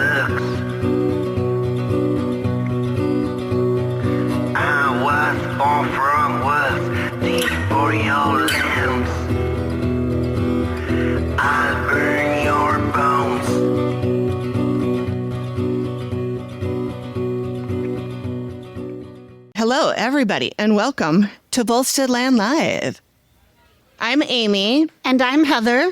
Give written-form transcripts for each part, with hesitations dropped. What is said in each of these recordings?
looks. I was far from was deep for your limbs. I'll burn your bones. Hello, everybody, and welcome to Volsteadland Live. I'm Amy. And I'm Heather.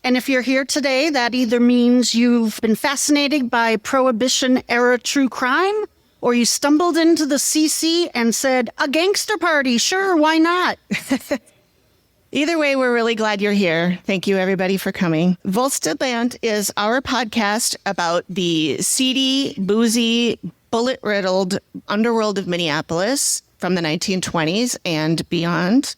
And if you're here today, that either means you've been fascinated by Prohibition-era true crime, or you stumbled into the CC and said, a gangster party, sure, why not? Either way, we're really glad you're here. Thank you, everybody, for coming. Volsteadland is our podcast about the seedy, boozy, bullet-riddled underworld of Minneapolis from the 1920s and beyond.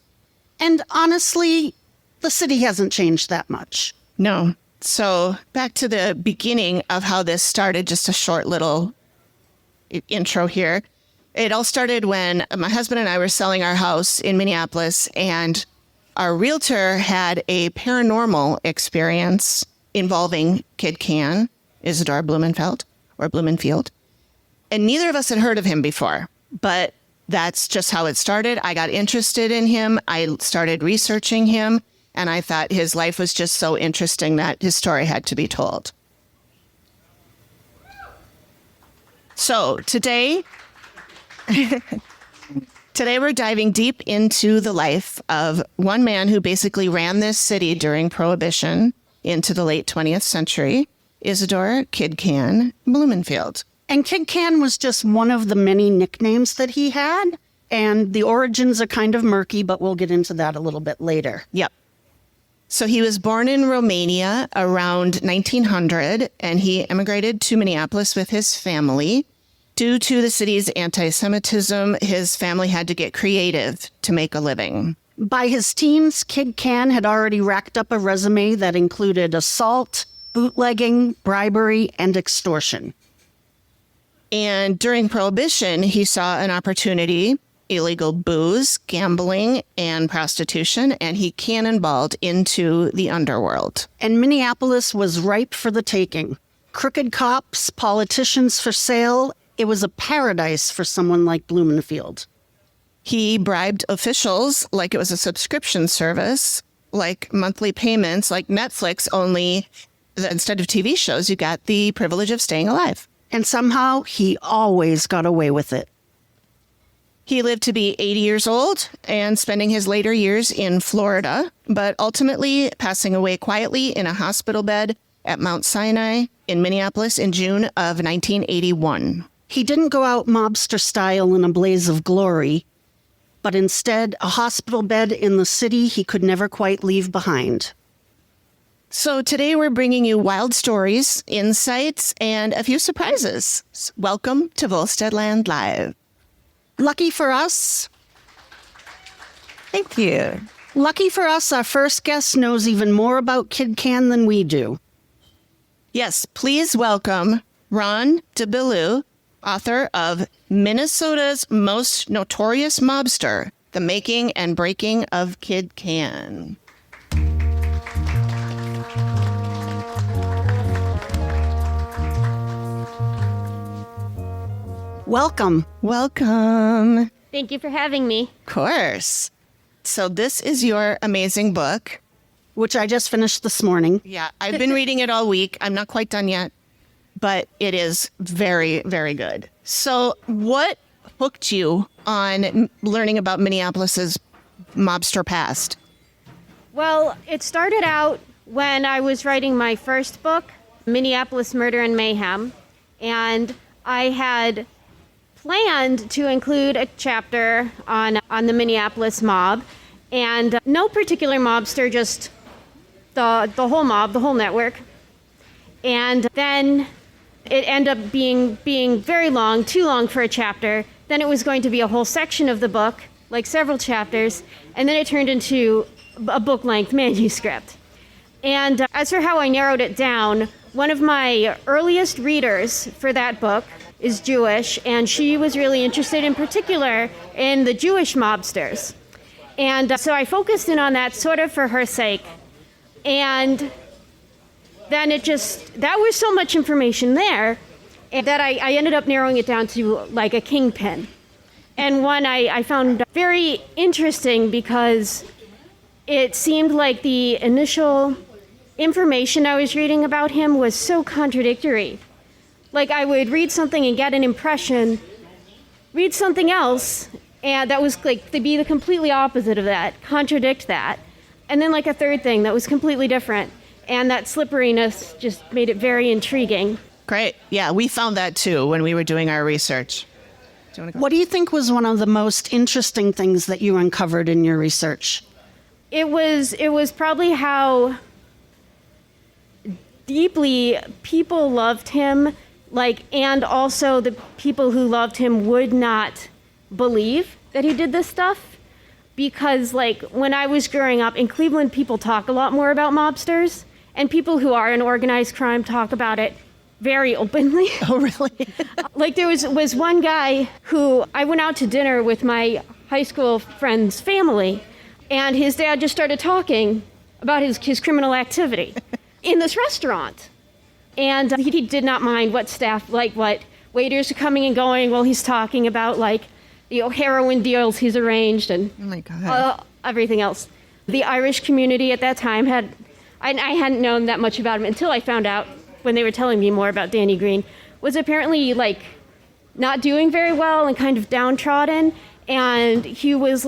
And honestly, the city hasn't changed that much. No. So back to the beginning of how this started, just a short little intro here. It all started when my husband and I were selling our house in Minneapolis, and our realtor had a paranormal experience involving Kid Cann, Isadore Blumenfeld, and neither of us had heard of him before, but that's just how it started. I got interested in him. I started researching him, and I thought his life was just so interesting that his story had to be told. So today we're diving deep into the life of one man who basically ran this city during Prohibition into the late 20th century, Isadore Kid Cann Blumenfeld. And Kid Cann was just one of the many nicknames that he had, and the origins are kind of murky, but we'll get into that a little bit later. Yep. So he was born in Romania around 1900, and he immigrated to Minneapolis with his family. Due to the city's anti-Semitism, his family had to get creative to make a living. By his teens, Kid Cann had already racked up a resume that included assault, bootlegging, bribery, and extortion. And during Prohibition, he saw an opportunity: illegal booze, gambling, and prostitution, and he cannonballed into the underworld. And Minneapolis was ripe for the taking. Crooked cops, politicians for sale. It was a paradise for someone like Blumenfeld. He bribed officials like it was a subscription service, like monthly payments, like Netflix, only instead of TV shows, you got the privilege of staying alive. And somehow he always got away with it. He lived to be 80 years old and spending his later years in Florida, but ultimately passing away quietly in a hospital bed at Mount Sinai in Minneapolis in June of 1981. He didn't go out mobster style in a blaze of glory, but instead a hospital bed in the city he could never quite leave behind. So today we're bringing you wild stories, insights, and a few surprises. Welcome to Volsteadland Live. Lucky for us. Thank you. Lucky for us, our first guest knows even more about Kid Cann than we do. Yes, please welcome Ron Beaulieu, author of Minnesota's Most Notorious Mobster, The Making and Breaking of Kid Cann. Welcome. Welcome. Thank you for having me. Of course. So this is your amazing book. Which I just finished this morning. Yeah, I've been reading it all week. I'm not quite done yet, but it is very, very good. So what hooked you on learning about Minneapolis's mobster past? Well, it started out when I was writing my first book, Minneapolis Murder and Mayhem, and I had planned to include a chapter on the Minneapolis mob, and no particular mobster, just the whole mob, the whole network. And then it ended up being very long, too long for a chapter. Then it was going to be a whole section of the book, like several chapters, and then it turned into a book-length manuscript. And as for how I narrowed it down, one of my earliest readers for that book is Jewish, and she was really interested in particular in the Jewish mobsters. And so I focused in on that sort of for her sake. And then that was so much information there that I ended up narrowing it down to like a kingpin. And one I found very interesting because it seemed like the initial information I was reading about him was so contradictory. Like I would read something and get an impression, read something else, and that was like to be the completely opposite of that, contradict that. And then like a third thing that was completely different. And that slipperiness just made it very intriguing. Great. Yeah, we found that too when we were doing our research. Do you want to go? What do you think was one of the most interesting things that you uncovered in your research? It was probably how deeply people loved him, and also the people who loved him would not believe that he did this stuff. Because when I was growing up in Cleveland, people talk a lot more about mobsters, and people who are in organized crime talk about it very openly. Oh, really? There was one guy who I went out to dinner with my high school friend's family, and his dad just started talking about his criminal activity in this restaurant. And he did not mind what staff, what waiters are coming and going while he's talking about the heroin deals he's arranged and oh my God. Everything else. The Irish community at that time I hadn't known that much about him until I found out when they were telling me more about Danny Green, was apparently not doing very well and kind of downtrodden. And he was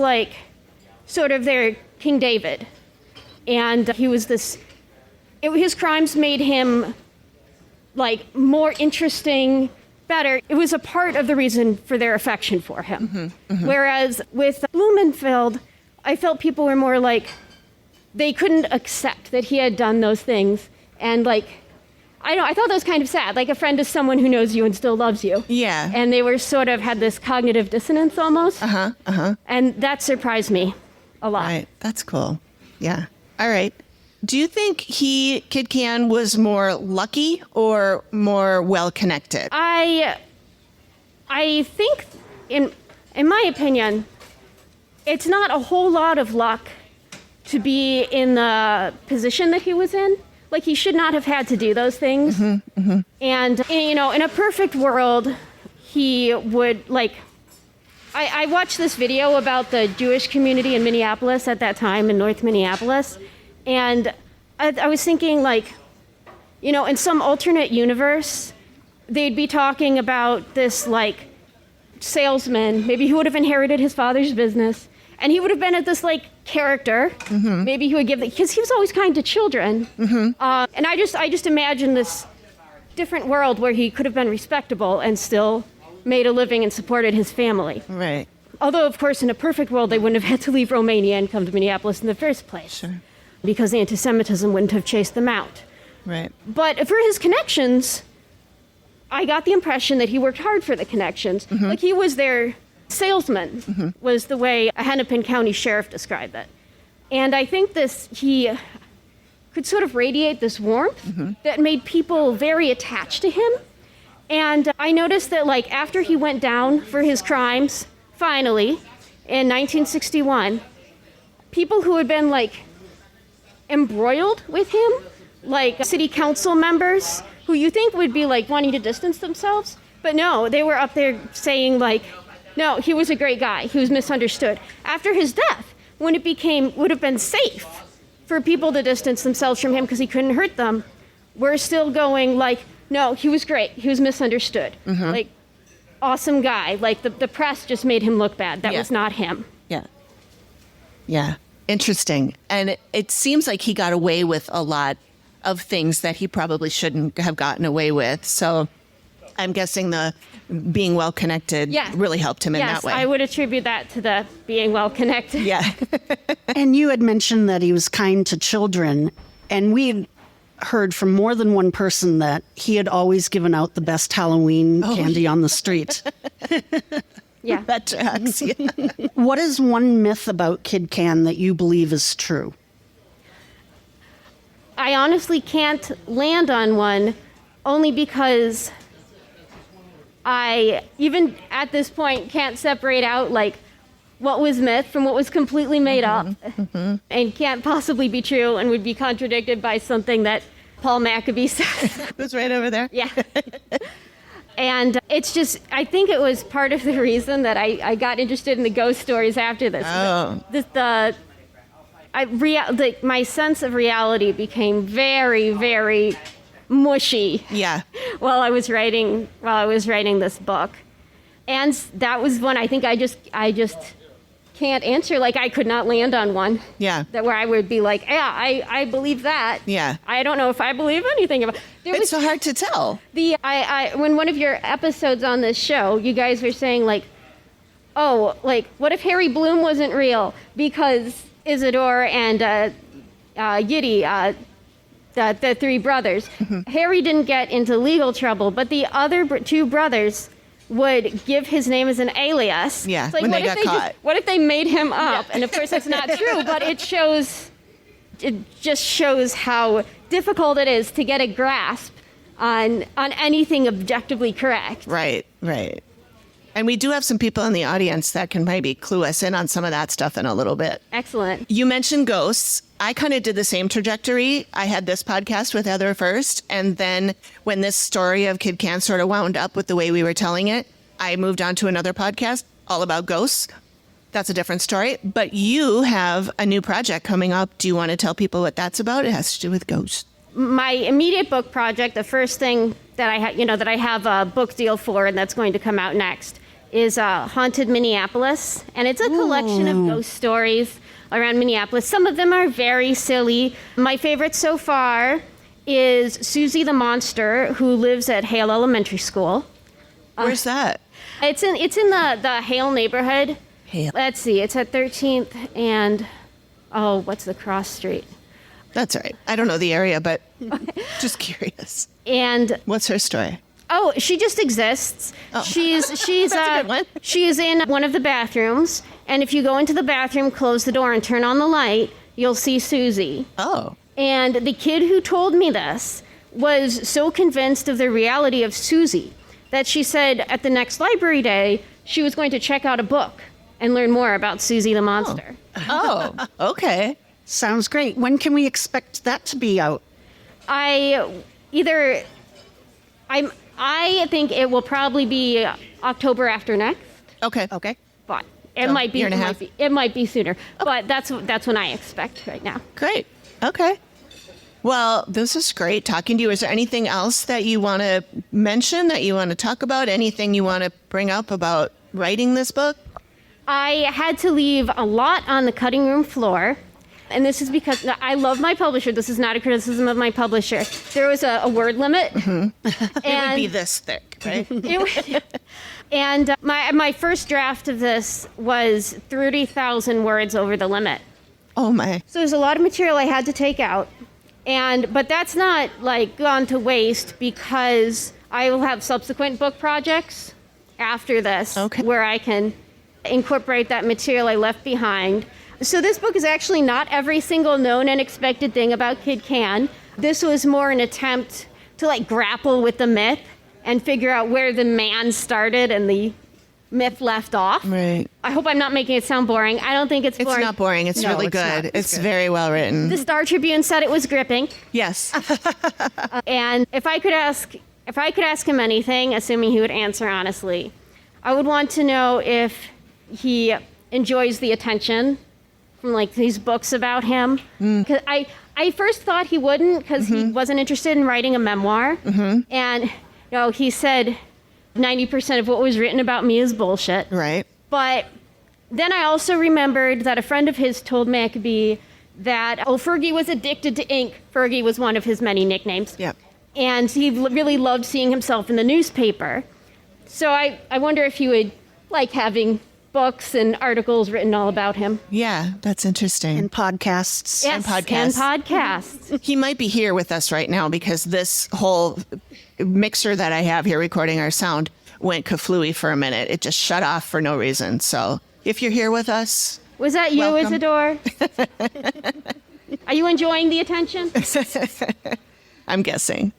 sort of their King David. And he was his crimes made him more interesting, better. It was a part of the reason for their affection for him. Mm-hmm, mm-hmm. Whereas with Blumenfeld, I felt people were more they couldn't accept that he had done those things. And I thought that was kind of sad. A friend is someone who knows you and still loves you. Yeah. And they were sort of had this cognitive dissonance almost. Uh-huh, uh-huh. And that surprised me a lot. Right. That's cool. Yeah. All right. Do you think Kid Cann was more lucky or more well-connected? I think, in my opinion, it's not a whole lot of luck to be in the position that he was in. He should not have had to do those things. Mm-hmm, mm-hmm. And, in a perfect world, he would, I watched this video about the Jewish community in Minneapolis at that time, in North Minneapolis. And I was thinking, in some alternate universe, they'd be talking about this, salesman, maybe who would have inherited his father's business. And he would have been at this, character. Mm-hmm. Maybe he would because he was always kind to children. Mm-hmm. And I just imagined this different world where he could have been respectable and still made a living and supported his family. Right. Although, of course, in a perfect world, they wouldn't have had to leave Romania and come to Minneapolis in the first place. Sure. Because anti-Semitism wouldn't have chased them out. Right. But for his connections, I got the impression that he worked hard for the connections. Mm-hmm. He was their salesman, mm-hmm. was the way a Hennepin County sheriff described it. And I think he could sort of radiate this warmth mm-hmm. that made people very attached to him. And I noticed that after he went down for his crimes, finally, in 1961, people who had been embroiled with him, city council members who you think would be wanting to distance themselves, but no, they were up there saying no, he was a great guy. He was misunderstood. After his death, when it would have been safe for people to distance themselves from him because he couldn't hurt them, we're still going no, he was great. He was misunderstood. Mm-hmm. Awesome guy. The press just made him look bad. That was not him. Yeah. Yeah. Interesting. And it seems like he got away with a lot of things that he probably shouldn't have gotten away with. So I'm guessing the being well-connected really helped him in that way. Yes, I would attribute that to the being well-connected. Yeah. And you had mentioned that he was kind to children, and we had heard from more than one person that he had always given out the best Halloween candy on the street. Yeah. That tracks. Yeah. What is one myth about Kid Cann that you believe is true? I honestly can't land on one, only because I, even at this point, can't separate out what was myth from what was completely made up, mm-hmm. and can't possibly be true and would be contradicted by something that Paul Maccabee says. Who's right over there? Yeah. And it's just, I think it was part of the reason that I got interested in the ghost stories after this. Oh. My sense of reality became very, very mushy. Yeah. While I was writing this book. And that was when I think I just can't answer. Like, I could not land on one. Yeah. That where I would be like, yeah, I believe that. Yeah. I don't know if I believe anything about it. It's so hard to tell. When one of your episodes on this show, you guys were saying like, oh, like, what if Harry Bloom wasn't real? Because Isadore and Yiddy, the three brothers, Harry didn't get into legal trouble, but the other two brothers would give his name as an alias. Yeah, It's like, when what they if got caught. What if they made him up? And of course that's not true, but it just shows how difficult it is to get a grasp on anything objectively correct. Right. And we do have some people in the audience that can maybe clue us in on some of that stuff in a little bit. Excellent. You mentioned ghosts. I kind of did the same trajectory. I had this podcast with Heather first. And then when this story of Kid Cann sort of wound up with the way we were telling it, I moved on to another podcast all about ghosts. That's a different story. But you have a new project coming up. Do you want to tell people what that's about? It has to do with ghosts. My immediate book project, the first thing that I have a book deal for and that's going to come out next, is Haunted Minneapolis. And it's a collection of ghost stories around Minneapolis. Some of them are very silly. My favorite so far is Susie the Monster, who lives at Hale Elementary School. Where's that? It's in the Hale neighborhood. Hale. Let's see, it's at 13th and, what's the cross street? That's all right. I don't know the area, but just curious. And what's her story? oh, she just exists. Oh. She's That's a good one. she is in one of the bathrooms, and if you go into the bathroom, close the door, and turn on the light, you'll see Susie. Oh. And the kid who told me this was so convinced of the reality of Susie that she said at the next library day she was going to check out a book and learn more about Susie the Monster. Oh, okay. Sounds great. When can we expect that to be out? I think it will probably be October after next, Okay. but it So, might be year and a half? it might be sooner. But that's when I expect right now. Great. Okay. Well, this is great talking to you. Is there anything else that you want to mention, that you want to talk about? Anything you want to bring up about writing this book? I had to leave a lot on the cutting room floor. And this is because I love my publisher. This is not a criticism of my publisher. There was a word limit. Mm-hmm. It would be this thick, right? And my first draft of this was 30,000 words over the limit. Oh, my. So there's a lot of material I had to take out. But that's not like gone to waste because I will have subsequent book projects after this where I can incorporate that material I left behind. So this book is actually not every single known and expected thing about Kid Cann. This was more an attempt to grapple with the myth and figure out where the man started and the myth left off. Right. I hope I'm not making it sound boring. I don't think it's boring. It's not boring. It's really good. It's very well written. The Star Tribune said it was gripping. Yes. And if I could ask him anything, assuming he would answer honestly, I would want to know if he enjoys the attention from these books about him. 'Cause I first thought he wouldn't because he wasn't interested in writing a memoir. And he said 90% of what was written about me is bullshit. Right. But then I also remembered that a friend of his told Maccabee that Fergie was addicted to ink. Fergie was one of his many nicknames. Yep. And he really loved seeing himself in the newspaper. So I wonder if he would like having books and articles written all about him. Yeah, that's interesting. And podcasts. Yes, And podcasts. He might be here with us right now because this whole mixer that I have here recording our sound went kaflooey for a minute. It just shut off for no reason. So if you're here with us, Was that you, welcome. Isadore? Are you enjoying the attention? I'm guessing.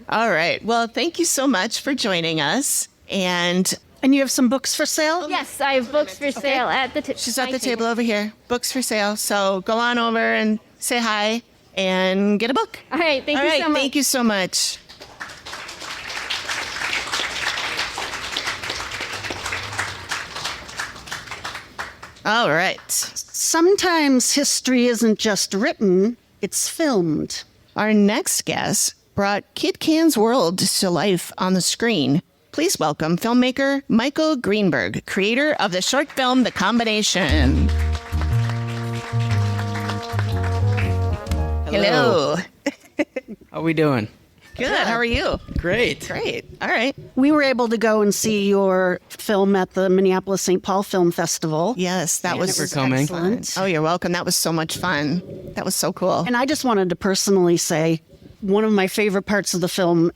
All right. Well, thank you so much for joining us. And And you have some books for sale? Yes, I have books for sale at the she's at the table over here. Books for sale. So go on over and say hi. and get a book. All right. Thank you so much. Thank you so much. All right. Sometimes history isn't just written, it's filmed. Our next guest brought Kid Cann's world to life on the screen. Please welcome filmmaker Michael Greenberg, creator of the short film The Combination. Hello. How we doing? Good. How are you? Great. Great. All right. We were able to go and see your film at the Minneapolis St. Paul Film Festival. Yes, that And was it was coming. excellent. Oh, you're welcome. That was so much fun. That was so cool. And I just wanted to personally say one of my favorite parts of the film,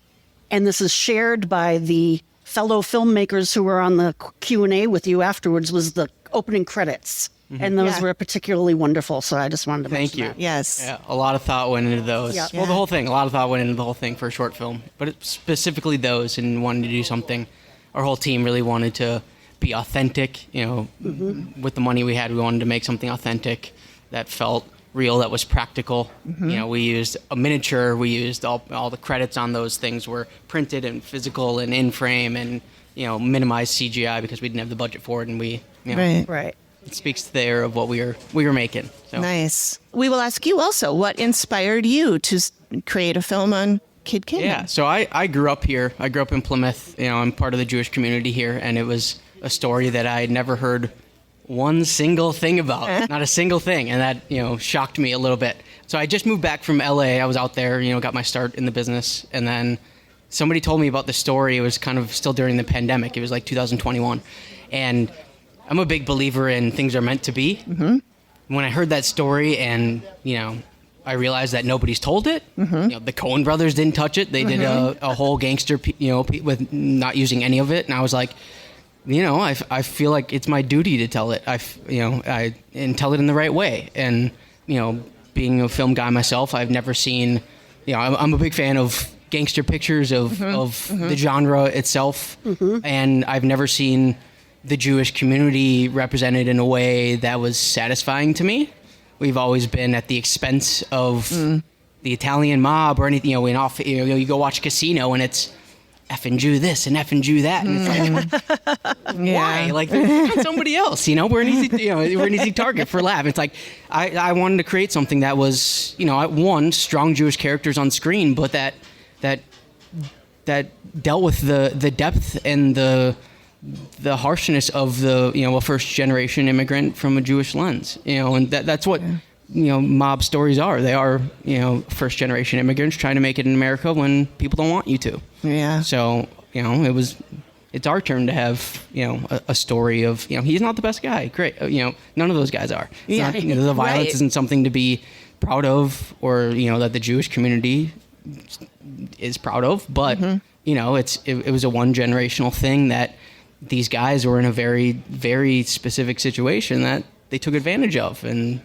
and this is shared by the fellow filmmakers who were on the Q&A with you afterwards, was the opening credits. And those Yeah. were particularly wonderful, so I just wanted to Thank mention you. that. Yes. Yeah, a lot of thought went into those. Yeah. Well, the whole thing. A lot of thought went into the whole thing for a short film, but specifically those, and wanting to do something. Our whole team really wanted to be authentic. With the money we had, we wanted to make something authentic that felt real, that was practical. We used a miniature. We used all the credits on those things were printed and physical and in frame, and minimized CGI because we didn't have the budget for it, and we Right. Right. it speaks to the era of what we were making. So. Nice. We will ask you also, what inspired you to create a film on Kid Cann? Yeah, so I grew up here. I grew up in Plymouth. I'm part of the Jewish community here, and it was a story that I had never heard one single thing about, not a single thing, and that shocked me a little bit. So I just moved back from LA. I was out there, got my start in the business, and then somebody told me about the story. It was kind of still during the pandemic. It was like 2021, and I'm a big believer in things are meant to be. Mm-hmm. When I heard that story, and I realized that nobody's told it. Mm-hmm. The Coen brothers didn't touch it. They did a whole gangster, with not using any of it. And I was like, I feel like it's my duty to tell it. And tell it in the right way. And being a film guy myself, I've never seen. I'm a big fan of gangster pictures of the genre itself, and I've never seen the Jewish community represented in a way that was satisfying to me. We've always been at the expense of the Italian mob or anything. You go watch Casino and it's effing Jew this and effing Jew that, and it's like, why? Like, find somebody else. We're an easy target for laugh. It's like I wanted to create something that was, one, strong Jewish characters on screen, but that dealt with the depth and the harshness of a first generation immigrant from a Jewish lens, and that's what mob stories are. They are first generation immigrants trying to make it in America when people don't want you to. Yeah. So it's our turn to have a story of he's not the best guy. Great. None of those guys are. It's not, the violence Right. isn't something to be proud of, or that the Jewish community is proud of, but it was a one generational thing that these guys were in a very, very specific situation that they took advantage of, and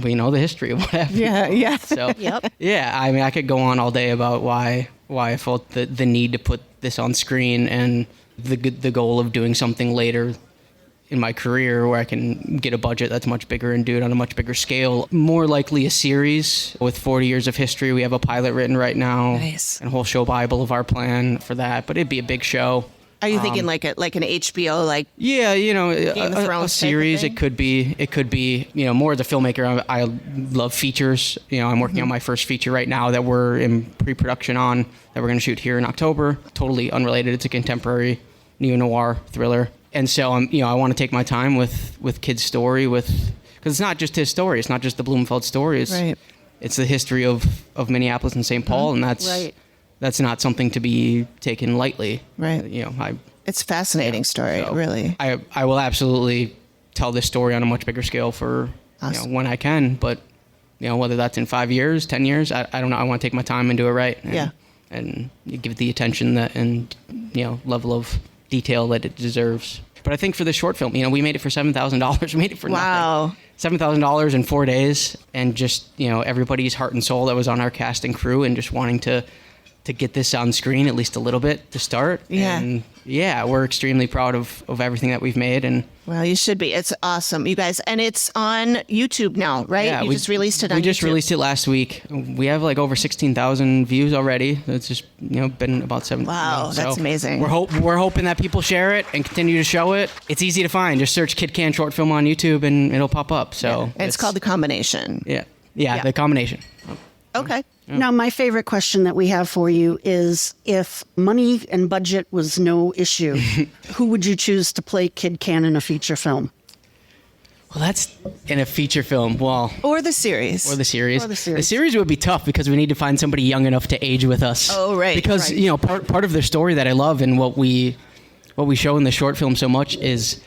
we know the history of what happened. Yeah. So Yep. yeah, I mean, I could go on all day about why I felt the need to put this on screen, and the goal of doing something later in my career where I can get a budget that's much bigger and do it on a much bigger scale. More likely a series with 40 years of history. We have a pilot written right now. Nice. And a whole show Bible of our plan for that, but it'd be a big show. Are you thinking like an HBO, like? Yeah, Game of a Thrones type of series. thing? It could be, more as a filmmaker. I love features. I'm working on my first feature right now that we're in pre-production on, that we're going to shoot here in October. Totally unrelated. It's a contemporary neo-noir thriller. And so I want to take my time with Kid's story, because it's not just his story. It's not just the Blumenfeld story. It's the history of Minneapolis and St. Paul, and that's Right. that's not something to be taken lightly. Right. It's a fascinating story, So really. I will absolutely tell this story on a much bigger scale for Awesome. when I can, but whether that's in 5 years, 10 years, I don't know. I want to take my time and do it right. And give it the attention and level of detail that it deserves. But I think for the short film, we made it for $7,000. We made it for Wow. nothing. $7,000 in 4 days, and just everybody's heart and soul that was on our cast and crew, and just wanting to to get this on screen at least a little bit to start. Yeah. And yeah, we're extremely proud of everything that we've made. And Well, you should be. It's awesome, you guys. And it's on YouTube now, right? yeah, You just released it on YouTube. We just released it last week. We have like over 16,000 views already. It's just, been about 7. Wow, that's amazing. We're hoping that people share it and continue to show it. It's easy to find. Just search Kid Cann short film on YouTube and it'll pop up. So And it's called The Combination. Yeah, The Combination. Okay. Now, my favorite question that we have for you is, if money and budget was no issue, who would you choose to play Kid Cann in a feature film? Well, that's in a feature film. Well, Or the series. Or the series. Or the series. The series would be tough because we need to find somebody young enough to age with us. Oh, right, Because right. part of their story that I love and what we show in the short film so much is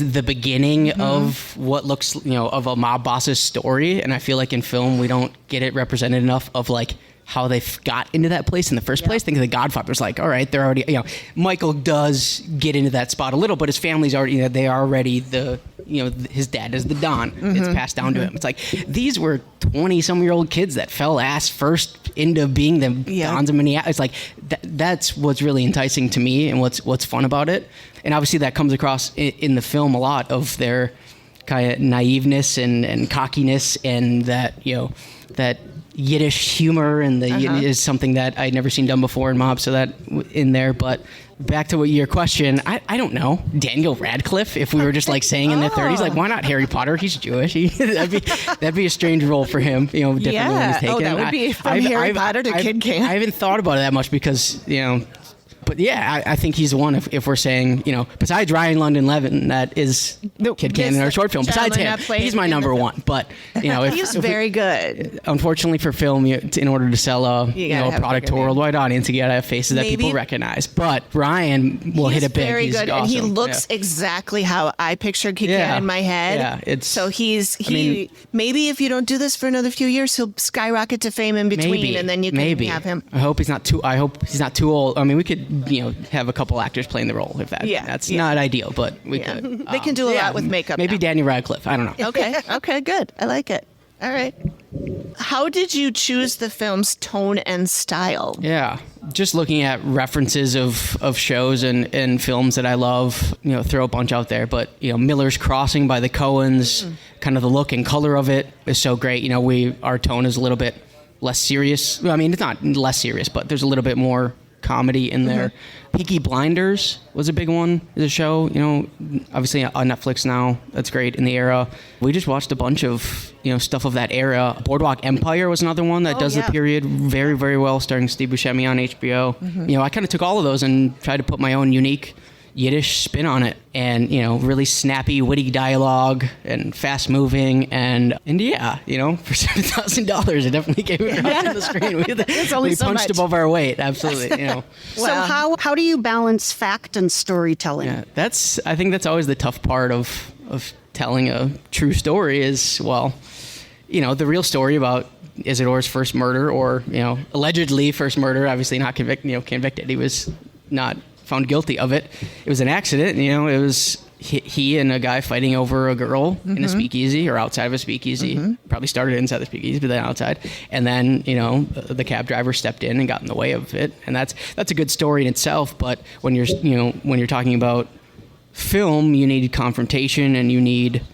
the beginning of what looks of a mob boss's story, and I feel like in film we don't get it represented enough of like how they got into that place in the first place. Think of The Godfather's like, all right, they're already, Michael does get into that spot a little, but his family's already, they are already his dad is the Don. It's passed down to him. It's like, these were 20-some-year-old kids that fell ass first into being the Dons of Minneapolis. It's like, that's what's really enticing to me and what's fun about it. And obviously that comes across in the film a lot of their kind of naiveness and cockiness and that, that Yiddish humor and is something that I'd never seen done before in Mob, so that in there. But back to your question, I don't know. Daniel Radcliffe, if we were just like saying in the 30s, like why not Harry Potter? He's Jewish. That'd be a strange role for him. Different when he's taken. That would be from Harry Potter to Kid Cann. I haven't thought about it that much because But yeah, I think he's the one. If we're saying, besides Ryan London Levin, that is Kid Cann in our short film. Besides him, he's my number one. But he's very good. Unfortunately for film, in order to sell a product to a worldwide audience, you gotta have faces that people recognize. But Ryan will hit it big. Very he's good, awesome. and he looks exactly how I pictured Kid Cann in my head. Yeah, so maybe if you don't do this for another few years, he'll skyrocket to fame in between, and then you can have him. I hope he's not too old. I mean, we could have a couple actors playing the role if that's not ideal, but we could. They can do a lot with makeup. Maybe now. Daniel Radcliffe. I don't know. Okay, good. I like it. All right. How did you choose the film's tone and style? Yeah, just looking at references of shows and films that I love, throw a bunch out there. But, Miller's Crossing by the Coens, kind of the look and color of it is so great. Our tone is a little bit less serious. I mean, it's not less serious, but there's a little bit more comedy in there. Peaky Blinders was a big one as a show, obviously on Netflix now. That's great in the era. We just watched a bunch of, stuff of that era. Boardwalk Empire was another one that does the period very, very well, starring Steve Buscemi on HBO. I kind of took all of those and tried to put my own unique Yiddish spin on it, and really snappy, witty dialogue and fast moving, and for $7,000, it definitely came across on the screen. We punched above our weight, absolutely. So how do you balance fact and storytelling? Yeah, I think that's always the tough part of telling a true story is, the real story about Isadore's first murder, or allegedly first murder, obviously not convicted. He was not found guilty of it. It was an accident. It was he and a guy fighting over a girl in a speakeasy or outside of a speakeasy. Probably started inside the speakeasy, but then outside. And then the cab driver stepped in and got in the way of it. And that's a good story in itself. But when you're talking about film, you need confrontation and you need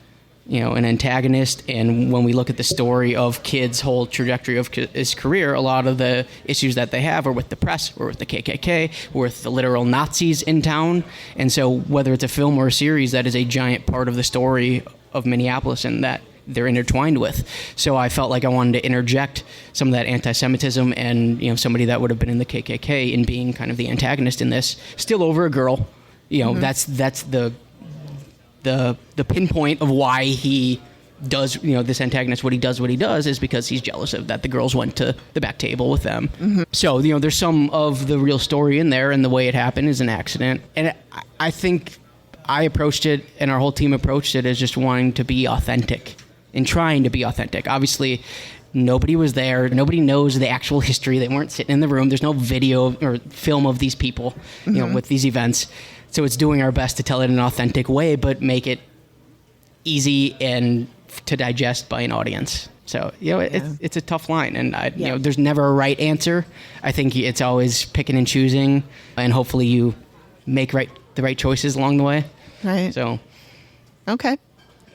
an antagonist. And when we look at the story of Kid's whole trajectory of his career, a lot of the issues that they have are with the press, or with the KKK, or with the literal Nazis in town. And so whether it's a film or a series, that is a giant part of the story of Minneapolis and that they're intertwined with. So I felt like I wanted to interject some of that anti-Semitism and, somebody that would have been in the KKK in being kind of the antagonist in this, still over a girl. That's the pinpoint of why he does, this antagonist, what he does is because he's jealous of that the girls went to the back table with them. So, there's some of the real story in there, and the way it happened is an accident. And I think I approached it, and our whole team approached it, as just wanting to be authentic and trying to be authentic. Obviously, nobody was there. Nobody knows the actual history. They weren't sitting in the room. There's no video or film of these people, with these events. So it's doing our best to tell it in an authentic way, but make it easy and to digest by an audience. So, it's a tough line, and there's never a right answer. I think it's always picking and choosing, and hopefully you make the right choices along the way. Right. So, okay.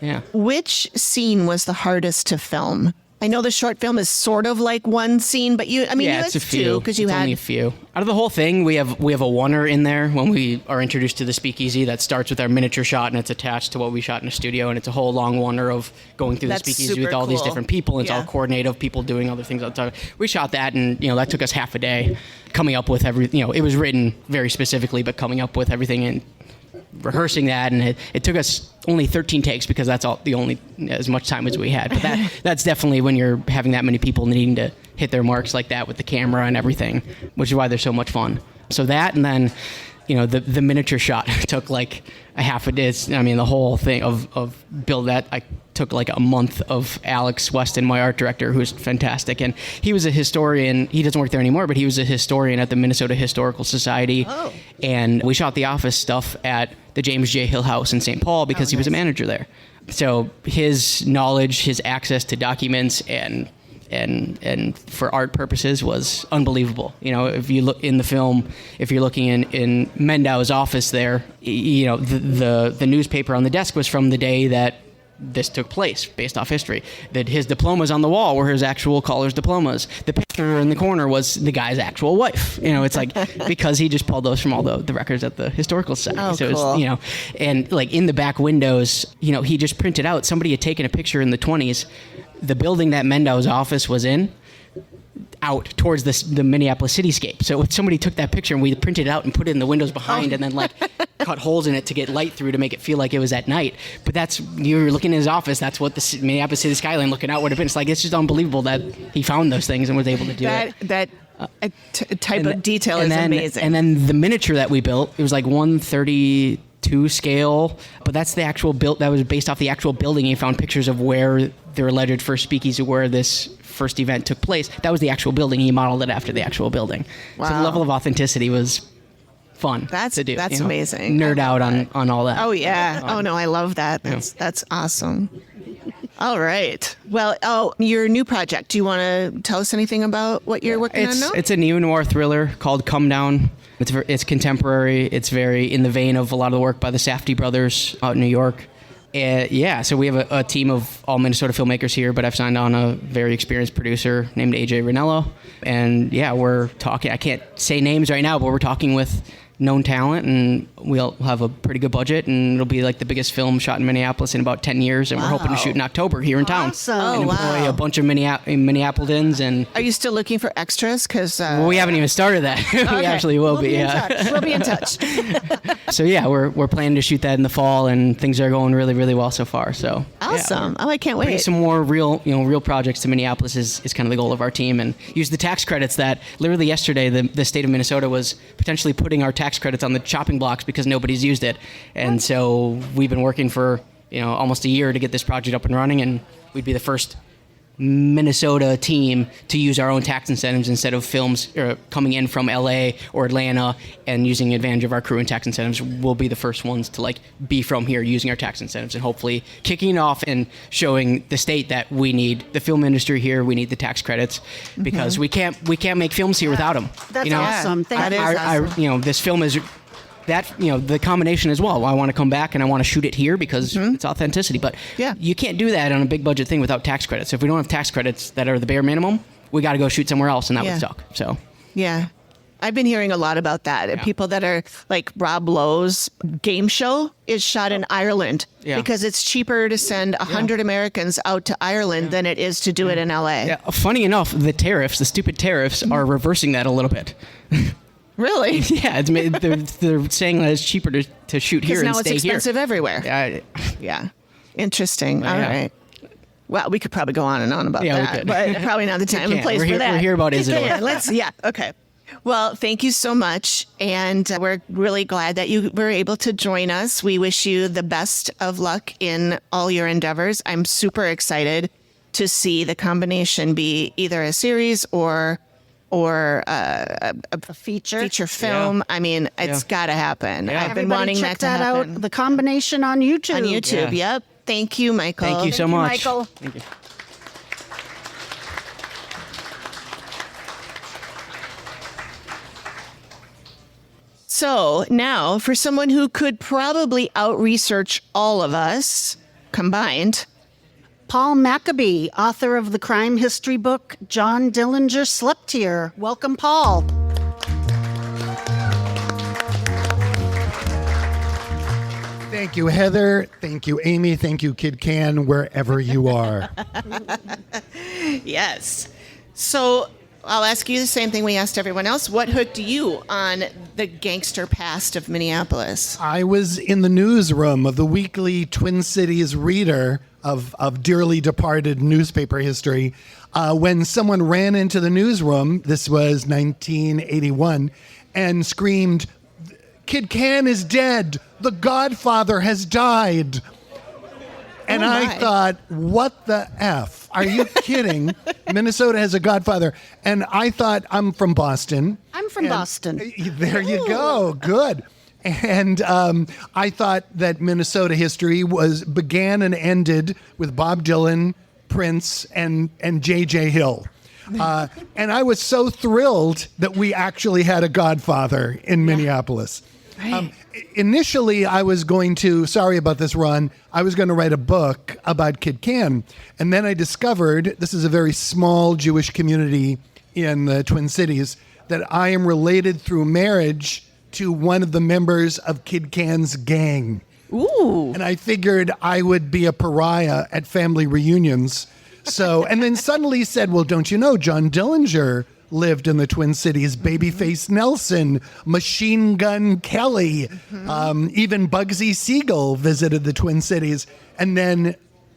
Yeah. Which scene was the hardest to film? I know the short film is sort of like one scene, but you it's a few. two because you it's had only a few. Out of the whole thing, we have a oneer in there when we are introduced to the speakeasy that starts with our miniature shot, and it's attached to what we shot in a studio, and it's a whole long oneer of going through That's the speakeasy super with all these cool. different people, and it's Yeah. all coordinated of people doing other things outside. We shot that, and that took us half a day coming up with everything. It was written very specifically, but coming up with everything and rehearsing that, and it took us only 13 takes because that's as much time as we had. But that's definitely when you're having that many people needing to hit their marks like that with the camera and everything, which is why they're so much fun. So that, and then the miniature shot took like a half a day. The whole thing of build that, I took like a month of Alex Weston, my art director, who's fantastic. And he was a historian. He doesn't work there anymore, but he was a historian at the Minnesota Historical Society. Oh. And we shot the office stuff at the James J. Hill House in St. Paul because he was a manager there. So his knowledge, his access to documents and for art purposes was unbelievable. If you look in the film, if you're looking in Mendau's office there, the newspaper on the desk was from the day that this took place based off history. That his diplomas on the wall were his actual caller's diplomas. The picture in the corner was the guy's actual wife. It's like because he just pulled those from all the records at the historical society. Oh, so cool. it's, and like in the back windows, he just printed out. Somebody had taken a picture in the 1920s. The building that Mendau's office was in, out towards the Minneapolis cityscape. So somebody took that picture and we printed it out and put it in the windows behind, and then like cut holes in it to get light through to make it feel like it was at night. But you're looking in his office. That's what the Minneapolis city skyline looking out would have been. It's just unbelievable that he found those things and was able to do it. That type of detail is amazing. And then the miniature that we built, it was like 1/32 scale, but that's the actual build that was based off the actual building. He found pictures of where their alleged first speakeasy, where this first event took place. That was the actual building. He modeled it after the actual building. Wow. So the level of authenticity was fun to do. That's amazing. Nerd out on all that. Oh yeah. Oh no, I love that. That's awesome. All right. Well, your new project. Do you want to tell us anything about what you're working on now? It's a neo-noir thriller called Come Down. It's contemporary. It's very in the vein of a lot of the work by the Safdie brothers out in New York. So we have a team of all Minnesota filmmakers here, but I've signed on a very experienced producer named AJ Ranello. And we're talking, I can't say names right now, but we're talking with known talent, and we'll have a pretty good budget, and it'll be like the biggest film shot in Minneapolis in about 10 years, and we're hoping to shoot in October here in town. Awesome. And employ a bunch of Minneapolitans. And Are you still looking for extras? Because we haven't even started that. We actually will We'll be in touch. we'll be in touch. So we're planning to shoot that in the fall, and things are going really, really well so far. So Awesome. I can't bring wait. some more real projects to Minneapolis is kind of the goal of our team, and use the tax credits that literally yesterday the state of Minnesota was potentially putting our tax credits on the chopping blocks because nobody's used it. And so we've been working for almost a year to get this project up and running, and we'd be the first Minnesota team to use our own tax incentives instead of films coming in from LA or Atlanta and using advantage of our crew and tax incentives. We'll be the first ones to be from here using our tax incentives, and hopefully kicking off and showing the state that we need the film industry here. We need the tax credits because we can't make films here without them. That's awesome. That is awesome. This film is the combination as well. I want to come back and I want to shoot it here because it's authenticity. But you can't do that on a big budget thing without tax credits. So if we don't have tax credits that are the bare minimum, we got to go shoot somewhere else, and that would suck. So I've been hearing a lot about that. People that are like Rob Lowe's game show is shot in Ireland because it's cheaper to send 100 Americans out to Ireland than it is to do it in LA. Yeah. Funny enough, the stupid tariffs are reversing that a little bit. Really? Yeah, they're saying that it's cheaper to shoot here and stay here. Now it's expensive everywhere. Yeah. Interesting. All right. Well, we could probably go on and on about that, we could. but probably not the time and place for that. We're here about Isadore. Okay. Well, thank you so much. And we're really glad that you were able to join us. We wish you the best of luck in all your endeavors. I'm super excited to see the combination be either a series or a feature film. Yeah. I mean, it's got to happen. Yeah. I've been wanting check that to happen. out. The combination on YouTube. On YouTube, yep. Thank you, Michael. Thank you so you, much. Michael. Thank you. So now, for someone who could probably out-research all of us combined, Paul Maccabee, author of the crime history book John Dillinger Slept Here. Welcome, Paul. Thank you, Heather. Thank you, Amy. Thank you, Kid Cann, wherever you are. yes. So I'll ask you the same thing we asked everyone else. What hooked you on the gangster past of Minneapolis? I was in the newsroom of the weekly Twin Cities Reader of dearly departed newspaper history when someone ran into the newsroom, this was 1981, and screamed, "Kid Cann is dead. The Godfather has died." And I thought, what the F? Are you kidding? Minnesota has a Godfather. And I thought, I'm from Boston. I'm from Boston. There you go. Good. And I thought that Minnesota history began and ended with Bob Dylan, Prince, and J.J. Hill. And I was so thrilled that we actually had a Godfather in Minneapolis. Right. Initially, I was going to, sorry about this, Ron, I was going to write a book about Kid Cann. And then I discovered, this is a very small Jewish community in the Twin Cities, that I am related through marriage to one of the members of Kid Cann's gang. Ooh. And I figured I would be a pariah at family reunions. So, and then suddenly said, well, don't you know, John Dillinger lived in the Twin Cities, Babyface Nelson, Machine Gun Kelly, even Bugsy Siegel visited the Twin Cities. And then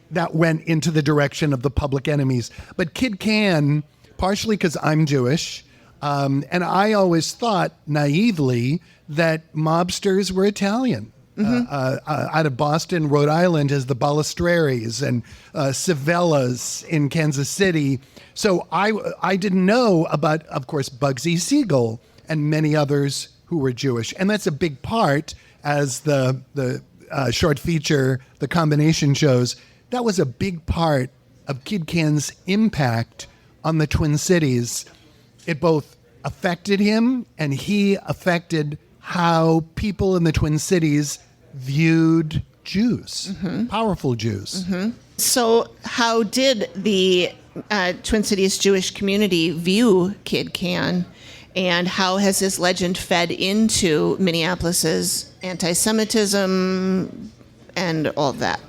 that went into the direction of the Public Enemies. But Kid Cann, partially because I'm Jewish, and I always thought naively that mobsters were Italian. Out of Boston, Rhode Island is the Balestraries and Civellas in Kansas City. So I didn't know about, of course, Bugsy Siegel and many others who were Jewish. And that's a big part, as the short feature, The Combination, shows. That was a big part of Kid Cann's impact on the Twin Cities. It both affected him and he affected how people in the Twin Cities viewed Jews, powerful Jews. So how did the Twin Cities Jewish community view Kid Cann, and how has his legend fed into Minneapolis's anti-Semitism and all of that?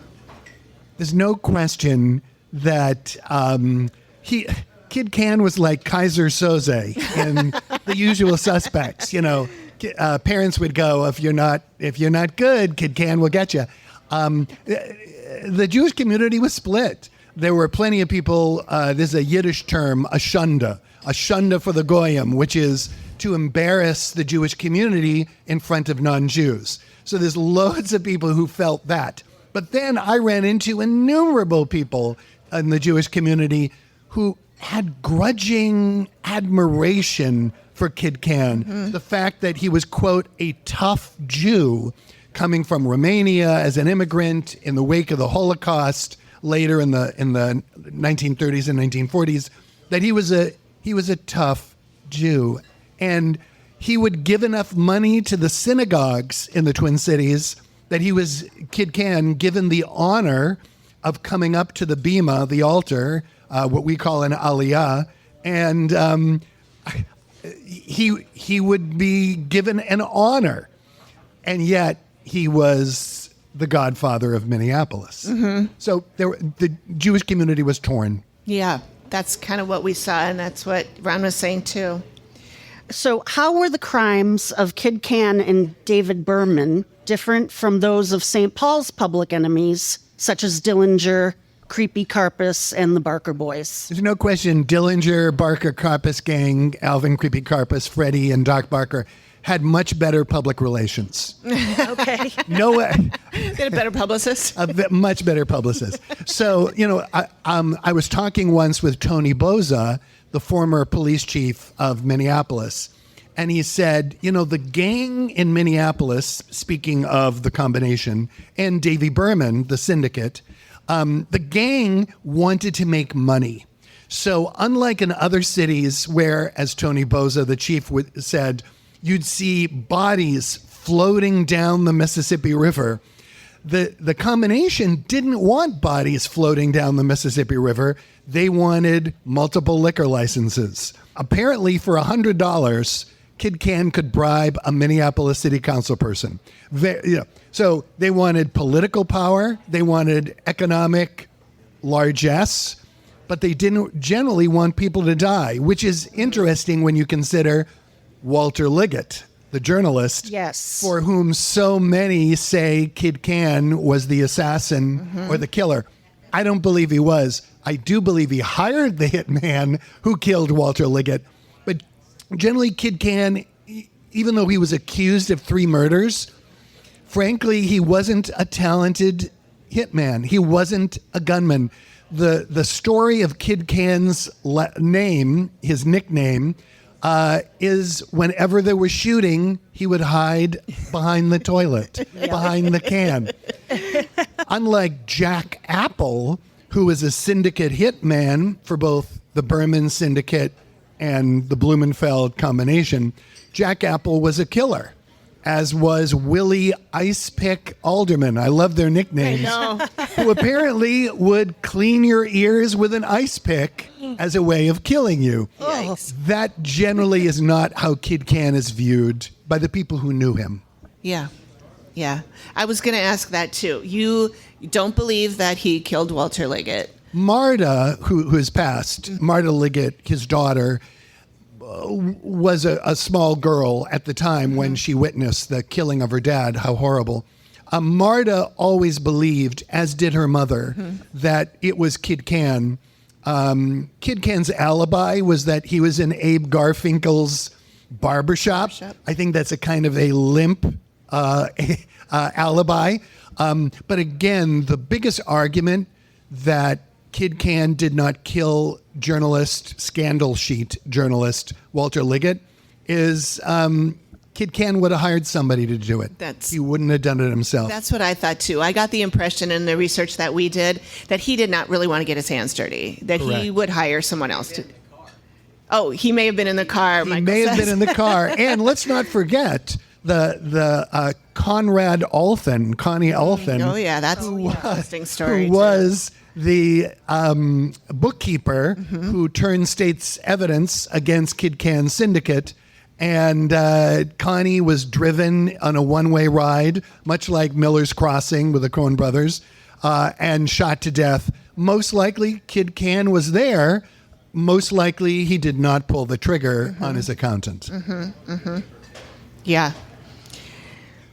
There's no question that Kid Cann was like Kaiser Soze in The Usual Suspects. You know, parents would go, if you're not good, Kid Cann will get you. The Jewish community was split. There were plenty of people. There's a Yiddish term, a shunda for the goyim, which is to embarrass the Jewish community in front of non-Jews. So there's loads of people who felt that. But then I ran into innumerable people in the Jewish community who had grudging admiration for Kid Cann. The fact that he was, quote, a tough Jew coming from Romania as an immigrant in the wake of the Holocaust later in the 1930s and 1940s, that he was a tough Jew. And he would give enough money to the synagogues in the Twin Cities that he was, Kid Cann, given the honor of coming up to the bima, the altar, what we call an aliyah, and he would be given an honor. And yet he was the godfather of Minneapolis. So the Jewish community was torn. Yeah, that's kind of what we saw, and that's what Ron was saying too. So how were the crimes of Kid Cann and David Berman different from those of St. Paul's public enemies, such as Dillinger, Creepy Karpus, and the Barker Boys? There's no question Dillinger, Barker, Karpus gang, Alvin, Creepy Karpus, Freddie, and Doc Barker had much better public relations. Okay. No way. Get a better publicist. Much better publicist. So, I was talking once with Tony Boza, the former police chief of Minneapolis, and he said, the gang in Minneapolis, speaking of the combination, and Davy Berman, the syndicate, The gang wanted to make money. So unlike in other cities where, as Tony Boza, the chief, said, you'd see bodies floating down the Mississippi River, the combination didn't want bodies floating down the Mississippi River. They wanted multiple liquor licenses. Apparently, for $100, Kid Cann could bribe a Minneapolis city council person. So they wanted political power, they wanted economic largesse, but they didn't generally want people to die, which is interesting when you consider Walter Liggett, the journalist, Yes. for whom so many say Kid Cann was the assassin or the killer. I don't believe he was. I do believe he hired the hitman who killed Walter Liggett. But generally, Kid Cann, even though he was accused of 3 murders, frankly, he wasn't a talented hitman. He wasn't a gunman. The story of Kid Cann's name, his nickname, is whenever there was shooting, he would hide behind the toilet, behind the can. Unlike Jack Apple, who was a syndicate hitman for both the Berman Syndicate and the Blumenfeld combination, Jack Apple was a killer, as was Willie Icepick Alderman. I love their nicknames. Who apparently would clean your ears with an ice pick as a way of killing you. That generally is not how Kid Cann is viewed by the people who knew him. Yeah. Yeah. I was going to ask that too. You don't believe that he killed Walter Liggett? Marta, who has passed, Marta Liggett, his daughter, was a small girl at the time when she witnessed the killing of her dad. How horrible. Marta always believed, as did her mother, that it was Kid Cann. Kid Cann's alibi was that he was in Abe Garfinkel's barbershop. I think that's a kind of a limp alibi. But again, the biggest argument that Kid Cann did not kill scandal sheet journalist Walter Liggett is Kid Cann would have hired somebody to do it. He wouldn't have done it himself. That's what I thought too. I got the impression in the research that we did that he did not really want to get his hands dirty, that he would hire someone else to. Oh, he may have been in the car. He may have been in the car. And let's not forget the Connie Alfin. Oh yeah, that's an interesting story. Who was the bookkeeper who turned state's evidence against Kid Cann's syndicate. And Connie was driven on a one-way ride, much like Miller's Crossing with the Coen brothers, and shot to death. Most likely, Kid Cann was there. Most likely, he did not pull the trigger on his accountant. Yeah.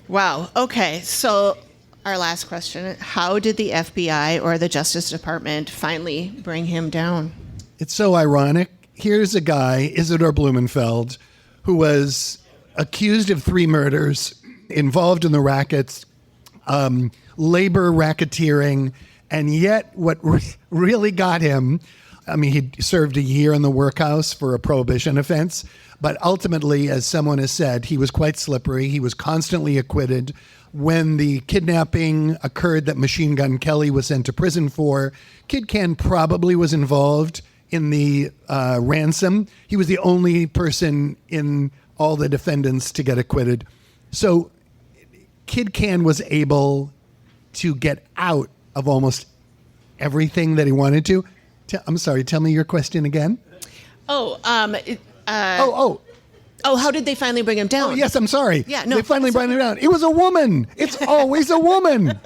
Wow. Okay. So our last question. How did the FBI or the Justice Department finally bring him down? It's so ironic. Here's a guy, Isadore Blumenfeld, who was accused of 3 murders, involved in the rackets, labor racketeering, and yet what really got him, I mean, he served a year in the workhouse for a prohibition offense, but ultimately, as someone has said, he was quite slippery. He was constantly acquitted. When the kidnapping occurred that Machine Gun Kelly was sent to prison for, Kid Cann probably was involved in the ransom. He was the only person in all the defendants to get acquitted. So Kid Cann was able to get out of almost everything that he wanted to. I'm sorry, tell me your question again. How did they finally bring him down? Oh, yes, I'm sorry. Yeah, no. They finally brought him down. It was a woman. It's always a woman.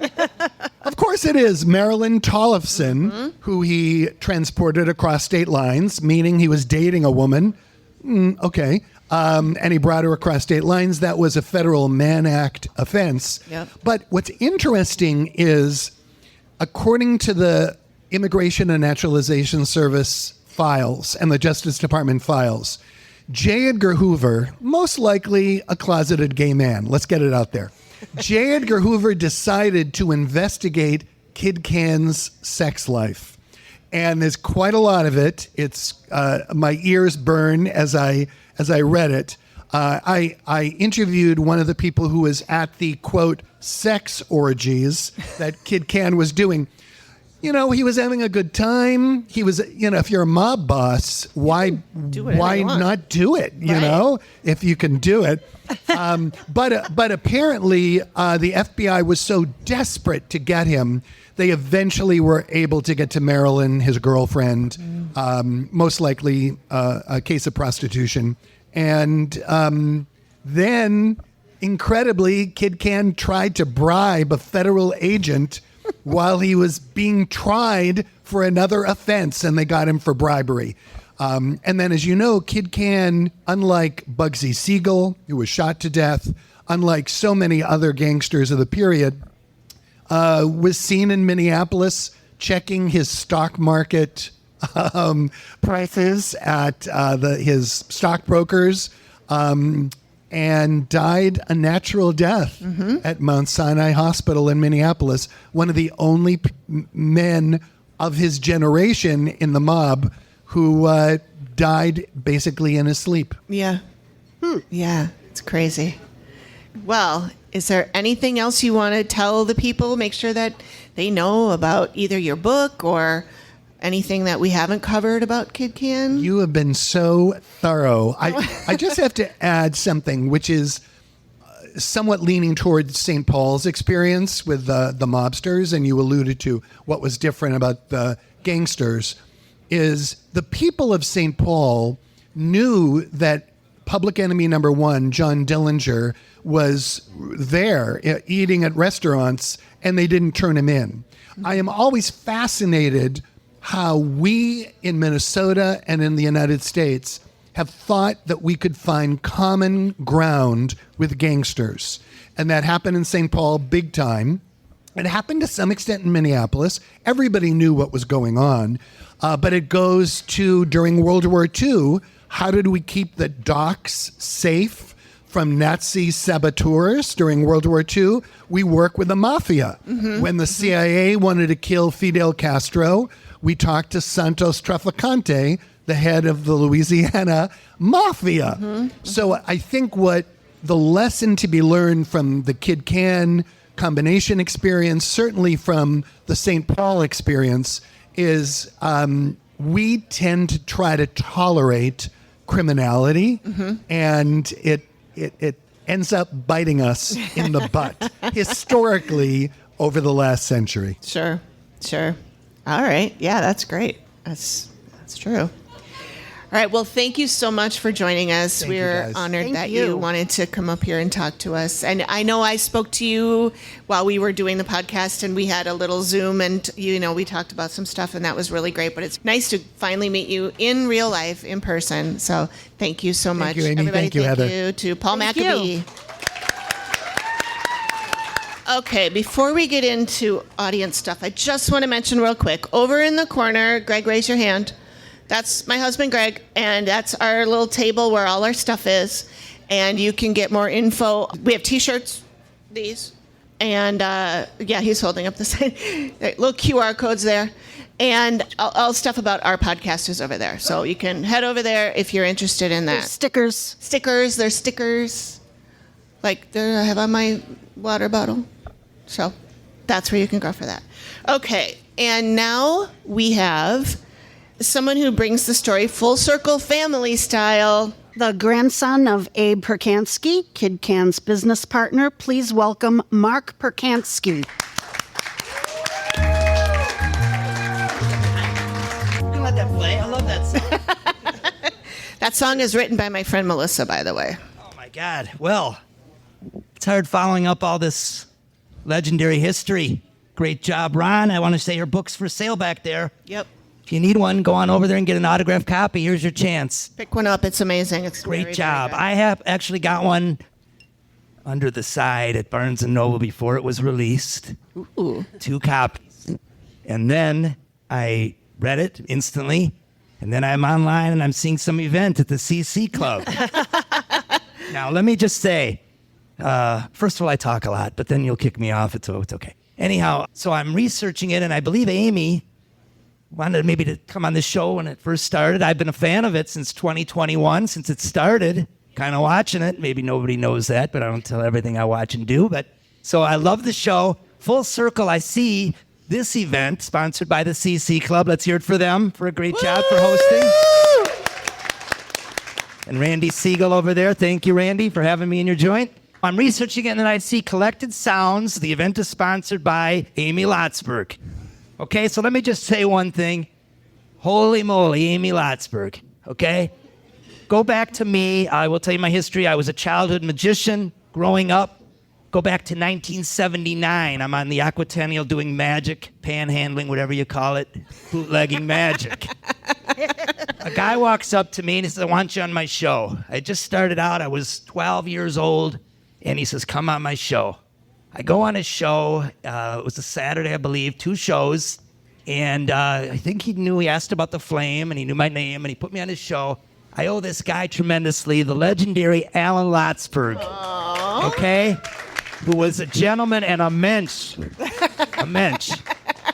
Of course it is. Marilyn Tollefson, who he transported across state lines, meaning he was dating a woman. Okay. And he brought her across state lines. That was a federal Mann Act offense. Yep. But what's interesting is, according to the Immigration and Naturalization Service files and the Justice Department files, J. Edgar Hoover, most likely a closeted gay man. Let's get it out there. J. Edgar Hoover decided to investigate Kid Cann's sex life. And there's quite a lot of it. It's my ears burn as I read it. I interviewed one of the people who was at the, quote, sex orgies that Kid Cann was doing. he was having a good time. He was, if you're a mob boss, why not do it? If you can do it. But apparently the FBI was so desperate to get him, they eventually were able to get to Marilyn, his girlfriend, most likely a case of prostitution. And then, incredibly, Kid Cann tried to bribe a federal agent while he was being tried for another offense, and they got him for bribery. And then, as you know, Kid Cann, unlike Bugsy Siegel, who was shot to death, unlike so many other gangsters of the period, was seen in Minneapolis checking his stock market prices at his stockbrokers, and died a natural death at Mount Sinai Hospital in Minneapolis. One of the only men of his generation in the mob who died basically in his sleep. Yeah. Yeah, it's crazy. Well, is there anything else you want to tell the people? Make sure that they know about either your book or anything that we haven't covered about Kid Cann? You have been so thorough. I just have to add something, which is somewhat leaning towards St. Paul's experience with the mobsters, and you alluded to what was different about the gangsters, is the people of St. Paul knew that public enemy number one, John Dillinger, was there eating at restaurants, and they didn't turn him in. I am always fascinated how we in Minnesota and in the United States have thought that we could find common ground with gangsters. And that happened in St. Paul big time. It happened to some extent in Minneapolis. Everybody knew what was going on. But it goes to, during World War II, how did we keep the docks safe from Nazi saboteurs during World War II? We work with the mafia. When the CIA wanted to kill Fidel Castro, we talked to Santos Trafficante, the head of the Louisiana Mafia. So I think what the lesson to be learned from the Kid Cann combination experience, certainly from the St. Paul experience, is we tend to try to tolerate criminality, and it ends up biting us in the butt historically over the last century. Sure. All right. Yeah, that's great. That's true. All right. Well, thank you so much for joining us. Thank you, We're guys. honored that you wanted to come up here and talk to us. And I know I spoke to you while we were doing the podcast, and we had a little Zoom, and we talked about some stuff, and that was really great. But it's nice to finally meet you in real life, in person. So thank you so much. Thank you, Amy. Everybody, Thank you, Heather. you to Paul Thank Maccabee. you. Okay, before we get into audience stuff, I just want to mention real quick. Over in the corner, Greg, raise your hand. That's my husband, Greg, and that's our little table where all our stuff is. And you can get more info. We have T-shirts, these, and he's holding up the sign. Little QR codes there. And all stuff about our podcast is over there. So you can head over there if you're interested in that. There's stickers. There's stickers. Like there I have on my water bottle. So that's where you can go for that. Okay, and now we have someone who brings the story full circle, family style. The grandson of Abe Percansky, Kid Cann's business partner. Please welcome Marc Percansky. You let that play. I love that song. That song is written by my friend Melissa, by the way. Oh my God. Well, it's hard following up all this legendary history. Great job, Ron. I want to say your book's for sale back there. Yep. If you need one, go on over there and get an autographed copy. Here's your chance. Pick one up. It's amazing. It's Great very, job. very good. I have actually got one under the side at Barnes & Noble before it was released. Ooh. 2 copies. And then I read it instantly. And then I'm online and I'm seeing some event at the CC Club. Now, let me just say, first of all, I talk a lot, but then you'll kick me off. It's okay. Anyhow, so I'm researching it, and I believe Amy wanted maybe to come on the show when it first started. I've been a fan of it since 2021, since it started, kind of watching it. Maybe nobody knows that, but I don't tell everything I watch and do. But so I love the show. Full circle, I see this event sponsored by the CC Club. Let's hear it for them for a great job for hosting. And Randy Siegel over there. Thank you, Randy, for having me in your joint. I'm researching it, and then I see Collected Sounds. The event is sponsored by Amy Lotsberg. Okay, so let me just say one thing. Holy moly, Amy Lotsberg. Okay? Go back to me. I will tell you my history. I was a childhood magician growing up. Go back to 1979. I'm on the Aquatennial doing magic, panhandling, whatever you call it, bootlegging magic. A guy walks up to me and he says, I want you on my show. I just started out. I was 12 years old. And he says, come on my show. I go on his show. It was a Saturday, I believe, 2 shows. And I think he asked about the flame, and he knew my name, and he put me on his show. I owe this guy tremendously, the legendary Alan Lotsberg. Aww. Okay? Who was a gentleman and a mensch. A mensch.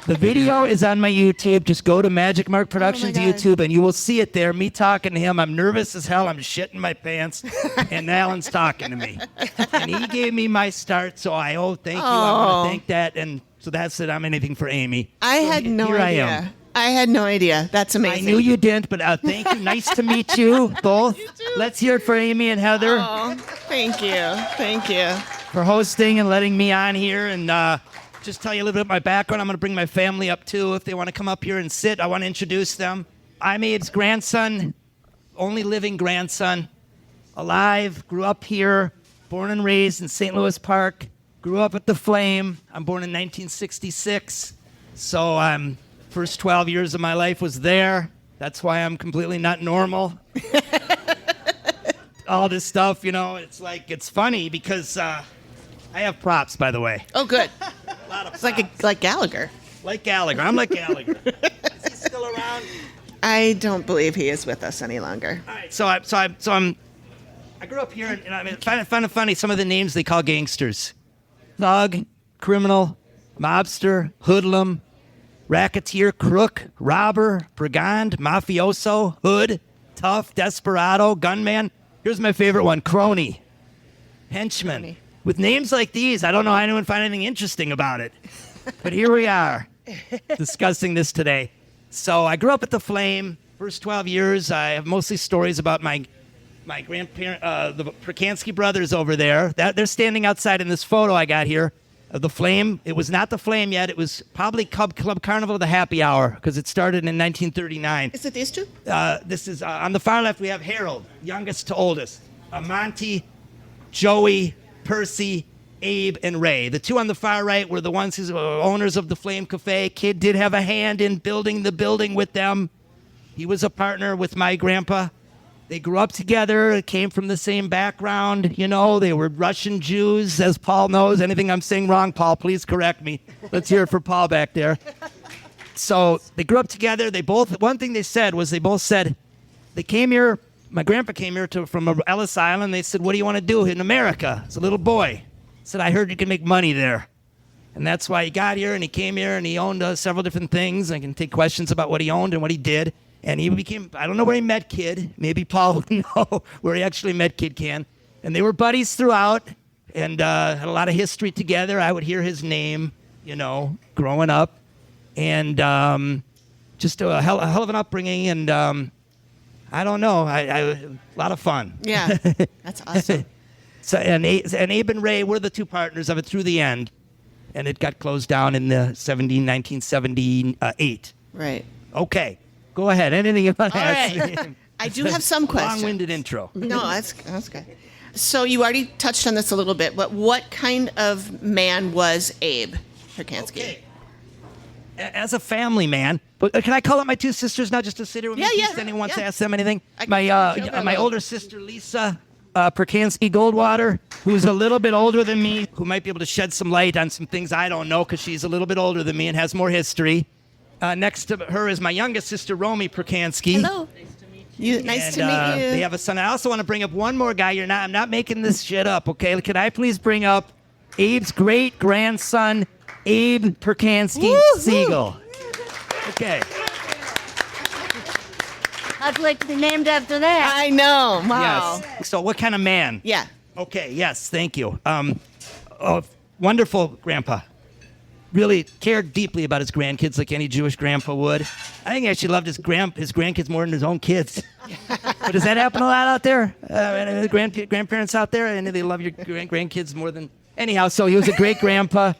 The video is on my YouTube. Just go to Magic Mark Productions YouTube, and you will see it there. Me talking to him. I'm nervous as hell. I'm shitting my pants, and Alan's talking to me. And he gave me my start, so I thank you. I want to thank that. And so that's it. I'm anything for Amy. I had no idea. I had no idea. That's amazing. I knew you didn't, but thank you. Nice to meet you both. You too. Let's hear it for Amy and Heather. Oh, thank you. Thank you. For hosting and letting me on here, and just tell you a little bit of my background. I'm going to bring my family up, too. If they want to come up here and sit, I want to introduce them. I'm Abe's grandson, only living grandson, alive, grew up here, born and raised in St. Louis Park, grew up at the Flame. I'm born in 1966, so first 12 years of my life was there. That's why I'm completely not normal. All this stuff, it's funny because I have props, by the way. Oh, good. A lot of it's like Gallagher. Like Gallagher. I'm like Gallagher. Is he still around? I don't believe he is with us any longer. All right. So I grew up here, and I mean, find it funny some of the names they call gangsters: thug, criminal, mobster, hoodlum, racketeer, crook, robber, brigand, mafioso, hood, tough, desperado, gunman. Here's my favorite one: crony, henchman. Crony. With names like these, I don't know how anyone find anything interesting about it. But here we are, discussing this today. So I grew up at the Flame. First 12 years, I have mostly stories about my grandparent, the Percansky brothers over there. They're standing outside in this photo I got here of the Flame. It was not the Flame yet. It was probably Club Carnival, the Happy Hour, because it started in 1939. Is it these two? This is on the far left. We have Harold, youngest to oldest. Monty, Joey, Percy, Abe, and Ray. The two on the far right were the ones who were owners of the Flame Cafe. Kid did have a hand in building the building with them. He was a partner with my grandpa. They grew up together, came from the same background. They were Russian Jews, as Paul knows. Anything I'm saying wrong, Paul, please correct me. Let's hear it for Paul back there. So they grew up together. One thing they said was they came here. My grandpa came here from Ellis Island. They said, what do you want to do in America? As a little boy. Said, I heard you can make money there. And that's why he got here, and he came here, and he owned several different things. I can take questions about what he owned and what he did. And he became, I don't know where he met Kid. Maybe Paul would know where he actually met Kid Cann. And they were buddies throughout and had a lot of history together. I would hear his name, growing up. And just a hell of an upbringing. And I don't know. A lot of fun. Yeah, that's awesome. So and Abe and Ray were the two partners of it through the end. And it got closed down in 1978. Right. Okay. Go ahead. Anything you want to ask me? I do have some questions. Long-winded intro. No, that's good. So you already touched on this a little bit, but what kind of man was Abe Percansky? Okay. As a family man, but can I call up my two sisters now just to sit here with me? Yeah. If anyone wants to ask them anything. My older sister, Lisa Percansky Goldwater, who's a little bit older than me, who might be able to shed some light on some things I don't know because she's a little bit older than me and has more history. Next to her is my youngest sister, Romy Percansky. Hello. Nice to meet you. They have a son. I also want to bring up one more guy. I'm not making this shit up, okay? Could I please bring up Abe's great-grandson, Abe Percansky Siegel? Okay. I'd like to be named after that. I know. Wow. Yes. So what kind of man? Yeah. Okay, yes, thank you. Wonderful grandpa. really cared deeply about his grandkids like any Jewish grandpa would. I think he actually loved his grandkids more than his own kids. But does that happen a lot out there? The grandparents out there, and they love your grandkids more than... Anyhow, so he was a great grandpa,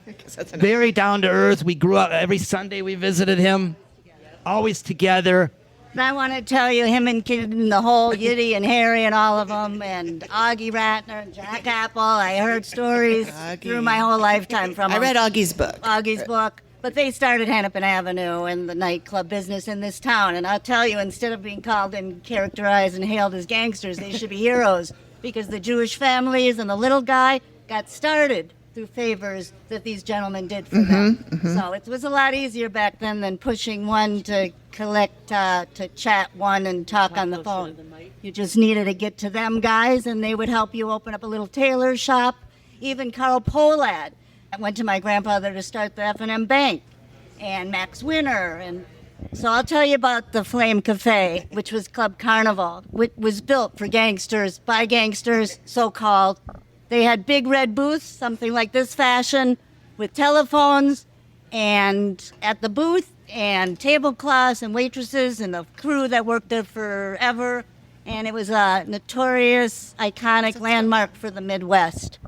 very down to earth. We grew up every Sunday. We visited him, always together. And I want to tell you, him and Kid and the whole Yiddy and Harry and all of them, and Augie Ratner and Jack Apple. I heard stories through my whole lifetime from I them. read Augie's book. Augie's book. But they started Hennepin Avenue and the nightclub business in this town. And I'll tell you, instead of being called and characterized and hailed as gangsters, they should be heroes. Because the Jewish families and the little guy got started through favors that these gentlemen did for them. So it was a lot easier back then than pushing one to collect, to chat one and talk on the phone. You just needed to get to them guys, and they would help you open up a little tailor shop. Even Carl Polad. I went to my grandfather to start the F&M Bank, and Max Winter. And so I'll tell you about the Flame Cafe, which was Club Carnival, which was built for gangsters, by gangsters, so-called. They had big red booths, something like this fashion, with telephones, and at the booth, and tablecloths and waitresses and the crew that worked there forever. And it was a notorious, iconic landmark for the Midwest.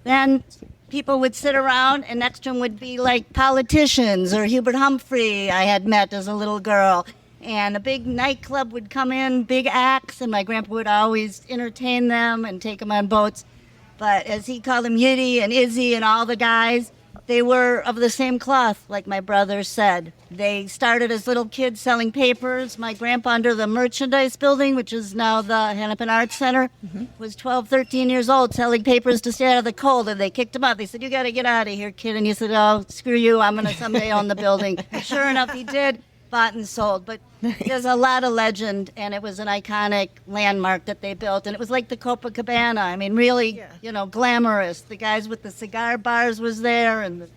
Then people would sit around, and next to them would be like politicians or Hubert Humphrey I had met as a little girl. And a big nightclub would come in, big acts, and my grandpa would always entertain them and take them on boats. But as he called them, Yiddy and Izzy and all the guys, they were of the same cloth, like my brother said. They started as little kids selling papers. My grandpa, under the merchandise building, which is now the Hennepin Arts Center, was 12, 13 years old, selling papers to stay out of the cold. And they kicked him out. They said, "You got to get out of here, kid." And he said, "Oh, screw you. I'm going to someday own the building." Sure enough, he did. Bought and sold. But there's a lot of legend, and it was an iconic landmark that they built. And it was like the Copacabana. I mean, really, glamorous. The guys with the cigar bars was there, and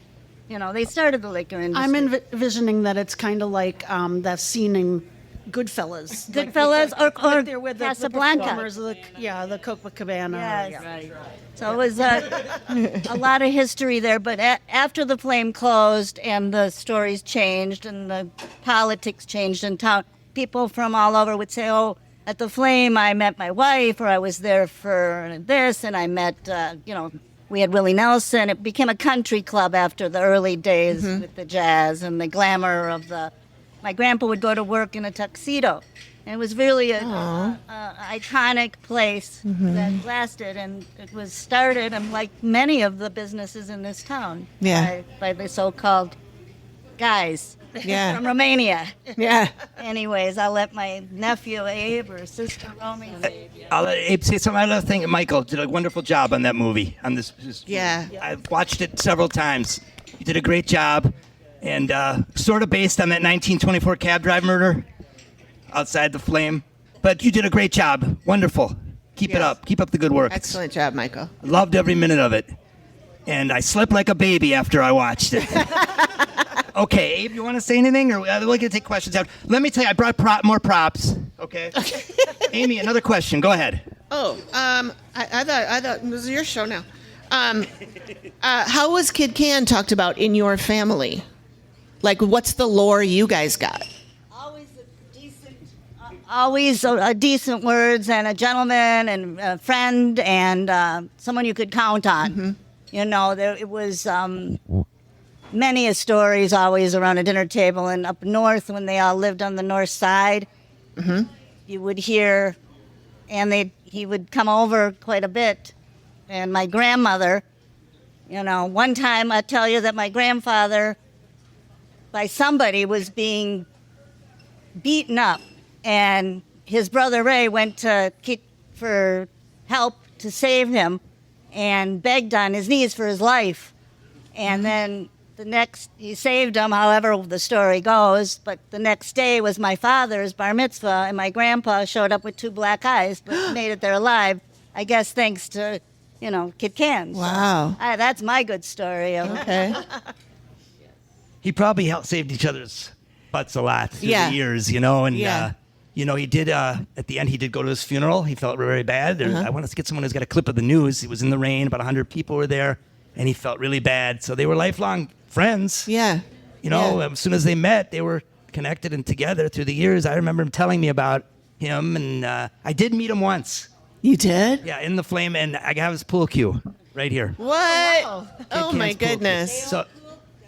they started the liquor industry. I'm envisioning that it's kind of like that scene in Goodfellas. Goodfellas or they're with Casablanca. The performers of the Copacabana. Yes. Yeah. Right. So it was a lot of history there. But after the Flame closed and the stories changed and the politics changed in town, people from all over would say, "Oh, at the Flame I met my wife, or I was there for this, and I met, we had Willie Nelson." It became a country club after the early days with the jazz and the glamour of the... My grandpa would go to work in a tuxedo. And it was really an iconic place that lasted. And it was started, and like many of the businesses in this town, by the so-called guys from Romania. Yeah. Anyways, I'll let my nephew Abe or sister Romy say. I'll let Abe say something. I think Michael did a wonderful job on that movie. On this. Yeah. I've watched it several times. You did a great job. And sort of based on that 1924 cab drive murder outside the Flame. But you did a great job. Wonderful. Keep it up. Keep up the good work. Excellent job, Michael. I loved every minute of it. And I slept like a baby after I watched it. Okay, Abe, you want to say anything? Or we're going to take questions out. Let me tell you, I brought more props. Okay. Amy, another question. Go ahead. Oh, I thought this was your show now. How was Kid Cann talked about in your family? Like, what's the lore you guys got? Always decent words, and a gentleman and a friend and someone you could count on. It was many stories always around a dinner table, and up north when they all lived on the north side, you would hear, and he would come over quite a bit. And my grandmother, one time I tell you that my grandfather, by somebody, was being beaten up. And his brother Ray went to kick for help to save him and begged on his knees for his life. And then he saved him, however the story goes. But the next day was my father's bar mitzvah, and my grandpa showed up with 2 black eyes, but made it there alive, I guess thanks to... Kid Cann. Wow. That's my good story. Okay. He probably saved each other's butts a lot through the years, and he did, at the end, he did go to his funeral. He felt very bad. I want to get someone who's got a clip of the news. It was in the rain, about 100 people were there, and he felt really bad. So they were lifelong friends. Yeah. You know, Yeah. as soon as they met, they were connected and together through the years. I remember him telling me about him, and I did meet him once. You did? Yeah, in the Flame, and I have his pool cue right here. What? Oh, Kid my Cann's pool cue. goodness. So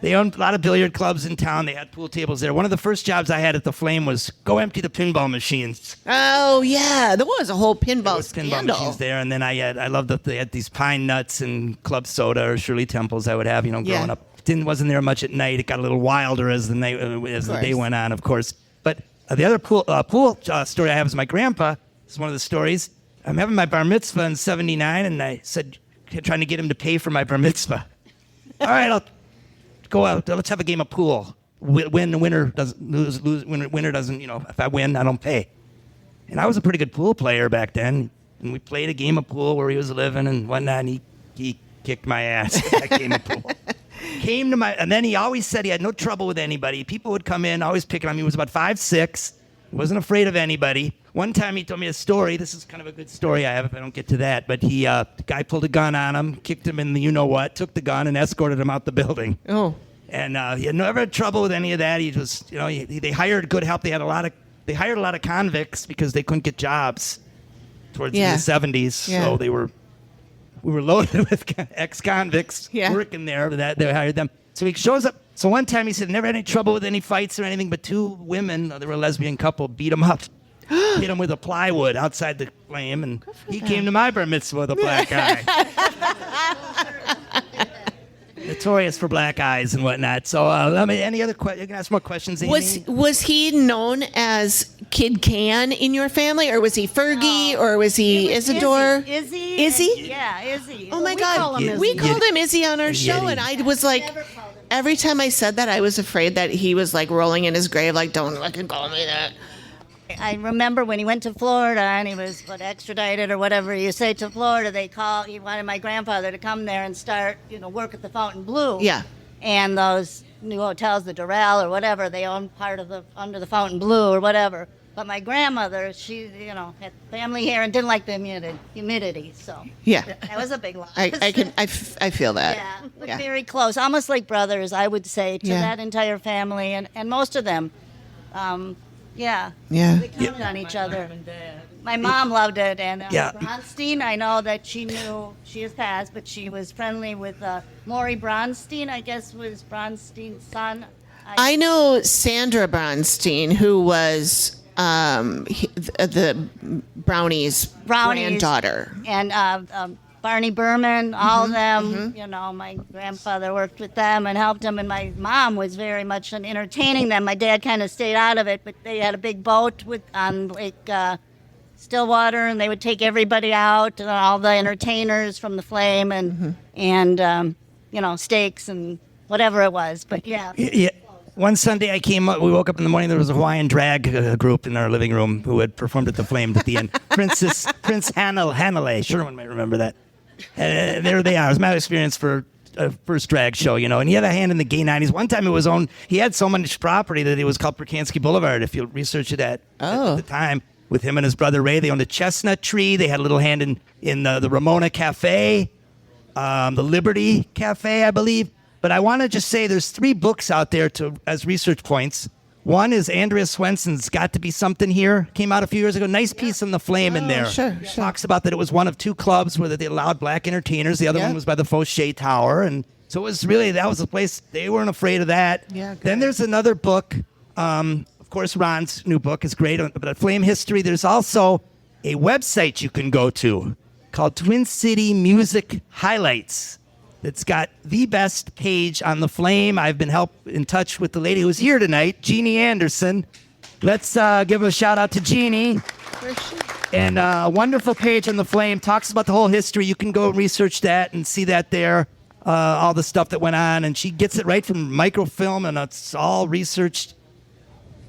they owned a lot of billiard clubs in town. They had pool tables there. One of the first jobs I had at the Flame was go empty the pinball machines. Oh, yeah. There was a whole pinball There was pinball scandal. machines there, and then I loved that they had these pine nuts and club soda or Shirley Temples I would have, growing Yeah. up. Wasn't there much at night. It got a little wilder as the day went on, of course. But the other pool story I have is my grandpa. It's one of the stories. I'm having my bar mitzvah in '79, and I said, trying to get him to pay for my bar mitzvah. All right, I'll go out. Let's have a game of pool. Win, the winner doesn't lose. Winner doesn't. If I win, I don't pay. And I was a pretty good pool player back then, and we played a game of pool where he was living and whatnot. And he kicked my ass at that game of pool. And then he always said he had no trouble with anybody. People would come in, always picking on me. He was about 5'6", wasn't afraid of anybody. One time he told me a story. This is kind of a good story I have if I don't get to that. But the guy pulled a gun on him, kicked him in the you-know-what, took the gun and escorted him out the building. Oh. And he had never had trouble with any of that. He was, they hired good help. They hired a lot of convicts because they couldn't get jobs towards the 70s. Yeah. So we were loaded with ex-convicts Yeah. working there. They hired them. So he shows up. So one time he said never had any trouble with any fights or anything, but two women, they were a lesbian couple, beat him up. Hit him with a plywood outside the Flame, and he came to my bar mitzvah with a black eye. Notorious for black eyes and whatnot. So, any other questions? You can ask more questions. Amy. Was he known as Kid Cann in your family, or was he Fergie, or was he Isadore? Izzy. Izzy? Yeah, Izzy. Oh my call God! him Izzy. We called him Izzy on our show, Yeti. and I was like, every time I said that, I was afraid that he was like rolling in his grave, like, "Don't fucking call me that." I remember when he went to Florida and he was extradited or whatever you say to Florida, he wanted my grandfather to come there and start, work at the Fountain Blue. Yeah. And those new hotels, the Doral or whatever, they owned part of under the Fountain Blue or whatever. But my grandmother, she, had family here and didn't like the humidity. So Yeah. that was a big loss. I feel that. Yeah, we're very close, almost like brothers, I would say, to Yeah. that entire family and most of them. Yeah. Yeah. We counted on each other. My mom loved it, and Bronstein, I know that she has passed, but she was friendly with Maury Bronstein, I guess was Bronstein's son. I know Sandra Bronstein, who was the Brownie's granddaughter. And Barney Berman, all of them, my grandfather worked with them and helped them, and my mom was very much on entertaining them. My dad kind of stayed out of it, but they had a big boat on Lake Stillwater, and they would take everybody out, all the entertainers from the Flame, and steaks and whatever it was. But yeah. One Sunday we woke up in the morning, there was a Hawaiian drag group in our living room who had performed at the Flame at the end. Prince Hanalei, Sherwin might remember that. There they are. It was my experience for a first drag show, and he had a hand in the gay 90s. One time he had so much property that it was called Percansky Boulevard, if you research it at the time. With him and his brother Ray, they owned a chestnut tree. They had a little hand in the Ramona Cafe, the Liberty Cafe, I believe. But I want to just say there's 3 books out there as research points. One is Andrea Swenson's Got to Be Something Here. Came out a few years ago. Nice piece on the Flame in there. Sure. Talks about that it was one of 2 clubs where they allowed black entertainers. The other one was by the Fauché Tower. And so it was really, that was a place, they weren't afraid of that. Yeah, good. Then there's another book. Of course, Ron's new book is great. But Flame history, there's also a website you can go to called Twin City Music Highlights. It's got the best page on the Flame. I've been in touch with the lady who's here tonight, Jeannie Anderson. Let's give a shout out to Jeannie. And a wonderful page on the Flame. Talks about the whole history. You can go and research that and see that there, all the stuff that went on. And she gets it right from microfilm, and it's all researched.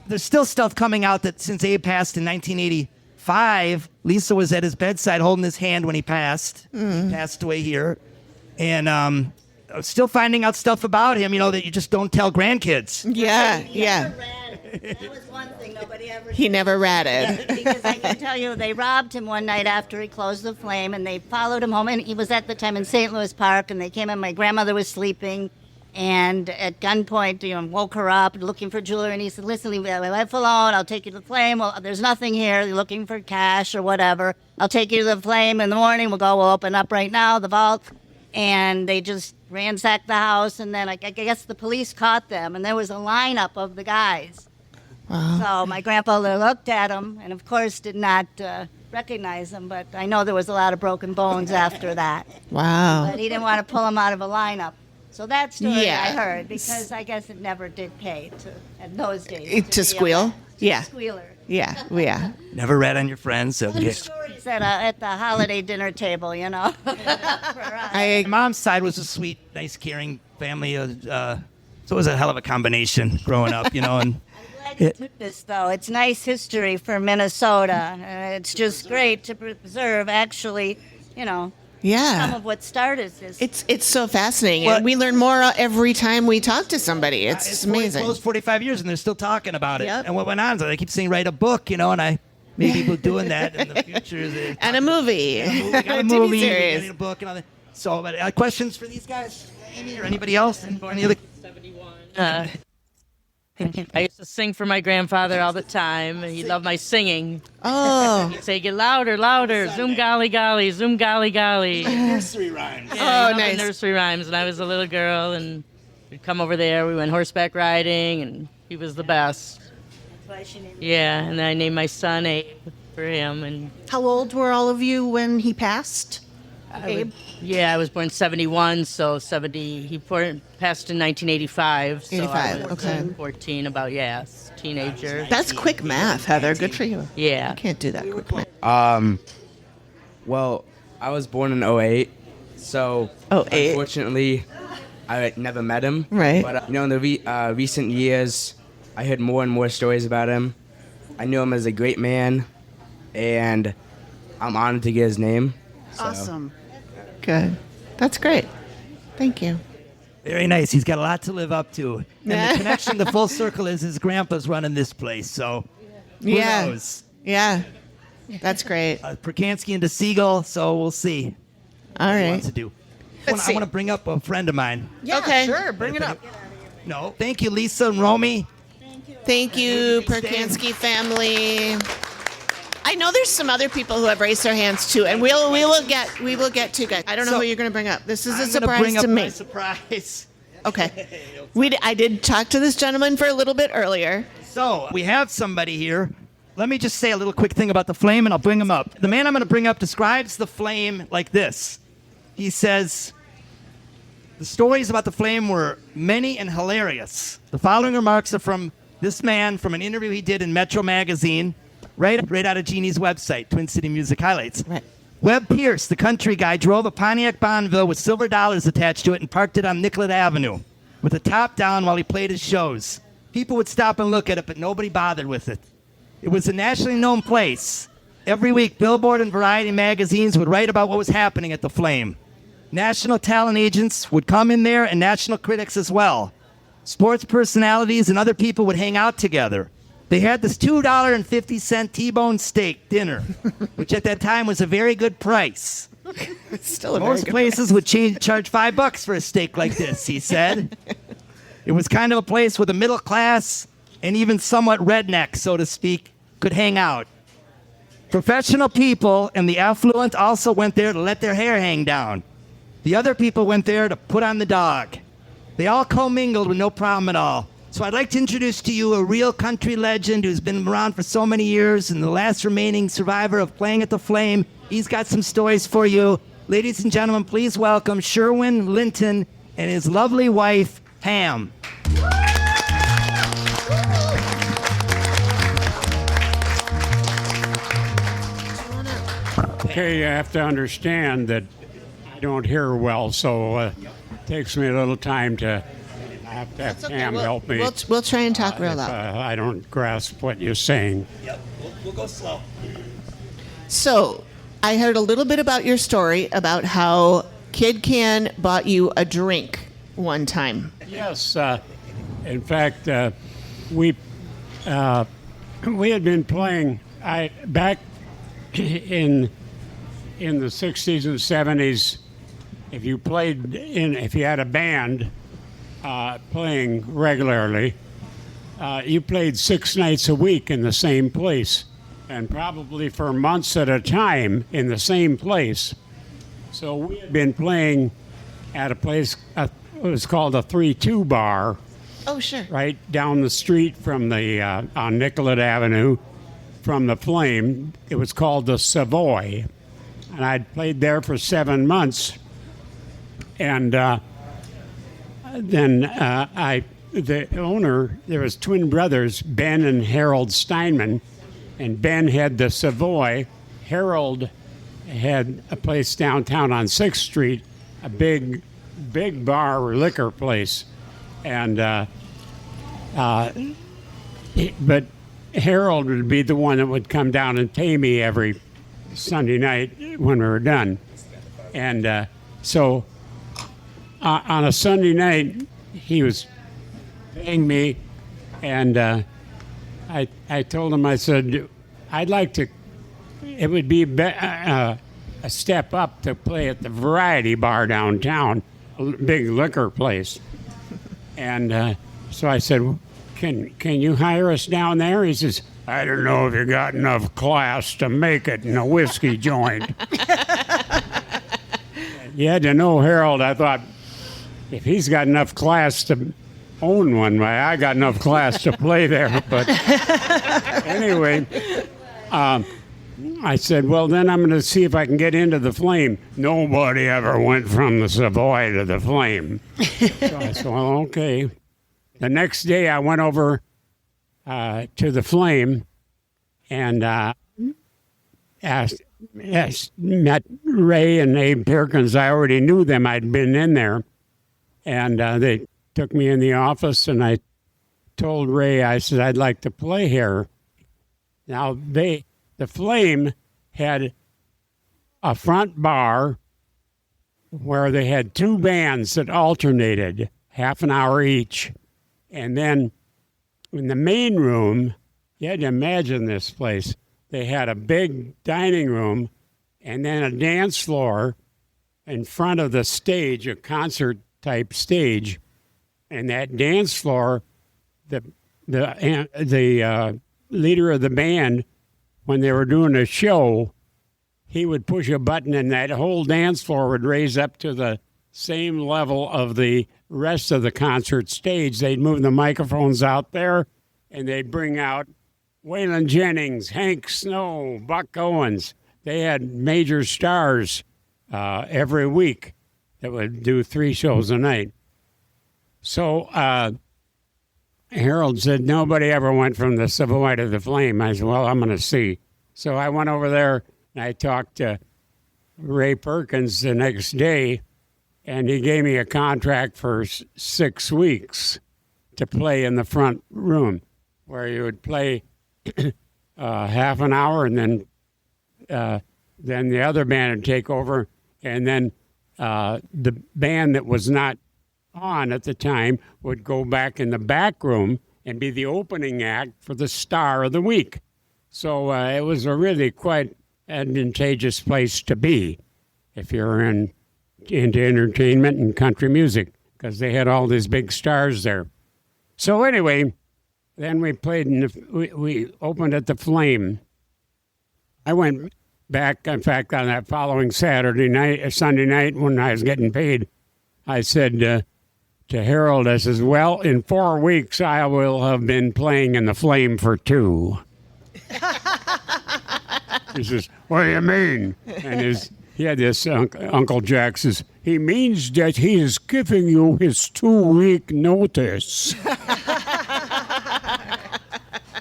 There's still stuff coming out that since Abe passed in 1985, Lisa was at his bedside holding his hand when he passed. He passed away here. And still finding out stuff about him, that you just don't tell grandkids. Yeah. That was one thing nobody ever He never ratted. Because I can tell you, they robbed him one night after he closed the Flame, and they followed him home. And he was at the time in St. Louis Park, and they came in. My grandmother was sleeping, and at gunpoint, woke her up looking for jewelry. And he said, listen, leave my life alone. I'll take you to the flame. Well, there's nothing here. You're looking for cash or whatever. I'll take you to the flame in the morning. We'll open up right now, the vault. And they just ransacked the house. And then I guess the police caught them. And there was a lineup of the guys. Wow. So my grandpa looked at them and, of course, did not recognize them. But I know there was a lot of broken bones after that. Wow. But he didn't want to pull them out of a lineup. So that story Yeah. I heard, because I guess it never did pay in those days. To squeal? Yeah. Squealer. Yeah. Yeah. Never rat on your friends. So Stories at the holiday dinner table, I My mom's side was a sweet, nice, caring family. So it was a hell of a combination growing up, and Glad you took this, though. It's nice history for Minnesota. It's just great to preserve, actually, some yeah. of what started this. It's so fascinating. What- And we learn more every time we talk to somebody. It's amazing. Close 45 years, and they're still talking about it. Yep. And what went on? So they keep saying, write a book, and I maybe people doing that in the future. And a movie. We got a TV movie, series. we got a book, and all that. So, questions for these guys, Amy, or anybody else? Any other? I used to sing for my grandfather all the time. He loved my singing. Oh. He'd say, get louder, louder. Zoom golly golly, zoom golly golly. Nursery rhymes. Yeah, he loved nice. the nursery rhymes. And I was a little girl, and we'd come over there. We went horseback riding, and he was the best. Yeah, and I named my son Abe for him. And How old were all of you when he passed? Abe? yeah, I was born 71, so 70. He passed in 1985. So 85, I was okay. 14, about, teenager. That's quick math, Heather. Good for you. Yeah. I can't do that quick math. Well, I was born in '08, so 08. unfortunately, I never met him. Right. But in the recent years, I heard more and more stories about him. I knew him as a great man, and I'm honored to get his name. So. Awesome. Good. That's great. Thank you. Very nice. He's got a lot to live up to. And the connection, the full circle is his grandpa's running this place. So who knows? Yeah. That's great. Percansky and DeSiegel, so we'll see All what he right. wants to do. Let's I see. want to bring up a friend of mine. Yeah, Okay. sure. Bring it up. No. Thank you, Lisa and Romy. Thank you, Percansky family. I know there's some other people who have raised their hands too, and we will get to guys. I don't know So, who you're going to bring up. This is a I'm gonna bring surprise up to my me. surprise. Okay. I did talk to this gentleman for a little bit earlier. So we have somebody here. Let me just say a little quick thing about the flame, and I'll bring him up. The man I'm going to bring up describes the flame like this. He says, the stories about the flame were many and hilarious. The following remarks are from this man from an interview he did in Metro Magazine, right out of Jeannie's website, Twin City Music Highlights. Right. Webb Pierce, the country guy, drove a Pontiac Bonneville with silver dollars attached to it and parked it on Nicollet Avenue with the top down while he played his shows. People would stop and look at it, but nobody bothered with it. It was a nationally known place. Every week, Billboard and Variety magazines would write about what was happening at the Flame. National talent agents would come in there, and national critics as well. Sports personalities and other people would hang out together. They had this $2.50 T-bone steak dinner, which at that time was a very good price. Still a Most places would charge $5 for a steak like this, he said. It was kind of a place where the middle class and even somewhat redneck, so to speak, could hang out. Professional people and the affluent also went there to let their hair hang down. The other people went there to put on the dog. They all commingled with no problem at all. So I'd like to introduce to you a real country legend who's been around for so many years and the last remaining survivor of playing at the Flame. He's got some stories for you. Ladies and gentlemen, please welcome Sherwin Linton and his lovely wife, Pam. Okay, you have to understand that I don't hear well, so it takes me a little time to I have to have Pam help me. We'll try and talk real if, loud. I don't grasp what you're saying. Yep, we'll go slow. So, I heard a little bit about your story about how Kid Cann bought you a drink one time. Yes, in fact, we had been playing back in the 60s and 70s. If you had a band, playing regularly, you played 6 nights a week in the same place, and probably for months at a time in the same place. So we had been playing at a place, it was called a 3-2 bar, Oh, sure. right down the street from the, on Nicollet Avenue, from the Flame. It was called the Savoy. And I'd played there for 7 months. And then the owner, there was twin brothers, Ben and Harold Steinman, and Ben had the Savoy. Harold had a place downtown on 6th Street, a big bar or liquor place. And but Harold would be the one that would come down and pay me every Sunday night when we were done. And so on a Sunday night, he was paying me, and I told him, I said, I'd like to, it would be a step up to play at the Variety Bar downtown, a big liquor place. And so I said, can you hire us down there? He says, I don't know if you got enough class to make it in a whiskey joint. You had to know Harold. I thought, if he's got enough class to own one, I got enough class to play there. But anyway, I said, well, then I'm going to see if I can get into the Flame. Nobody ever went from the Savoy to the Flame. So I said, well, okay. The next day I went over to the Flame and met Ray and Abe Perkins. I already knew them. I'd been in there. And they took me in the office, and I told Ray, I said, I'd like to play here. Now, the Flame had a front bar where they had 2 bands that alternated, half an hour each. And then in the main room, you had to imagine this place. They had a big dining room and then a dance floor in front of the stage, a concert-type stage. And that dance floor, the leader of the band, when they were doing a show, he would push a button and that whole dance floor would raise up to the same level of the rest of the concert stage. They'd move the microphones out there, and they'd bring out Waylon Jennings, Hank Snow, Buck Owens. They had major stars every week that would do 3 shows a night. So Harold said, nobody ever went from the Savoy to the Flame. I said, well, I'm going to see. So I went over there, and I talked to Ray Perkins the next day, and he gave me a contract for 6 weeks to play in the front room, where you would play half an hour, and then the other band would take over, and then the band that was not on at the time would go back in the back room and be the opening act for the star of the week. So it was a really quite advantageous place to be if you're into entertainment and country music, because they had all these big stars there. So anyway, then we played we opened at the Flame. I went back, in fact, on that following Sunday night when I was getting paid, I said to Harold, I says, well, in 4 weeks I will have been playing in the Flame for 2. He says, what do you mean? And he had this Uncle Jack says, he means that he is giving you his 2-week notice.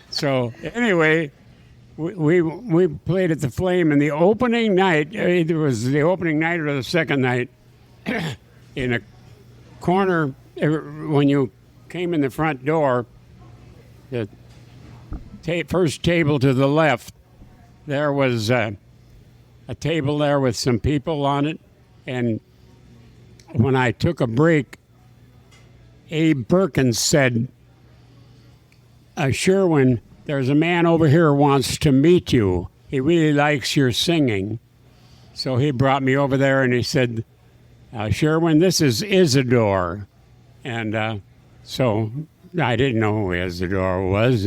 So anyway, we played at the Flame, and the opening night, either was the opening night or the second night, in a corner, when you came in the front door, the first table to the left, there was a table there with some people on it, and when I took a break, Abe Perkins said, Sherwin, there's a man over here who wants to meet you. He really likes your singing. So he brought me over there, and he said, Sherwin, this is Isadore. And so I didn't know who Isadore was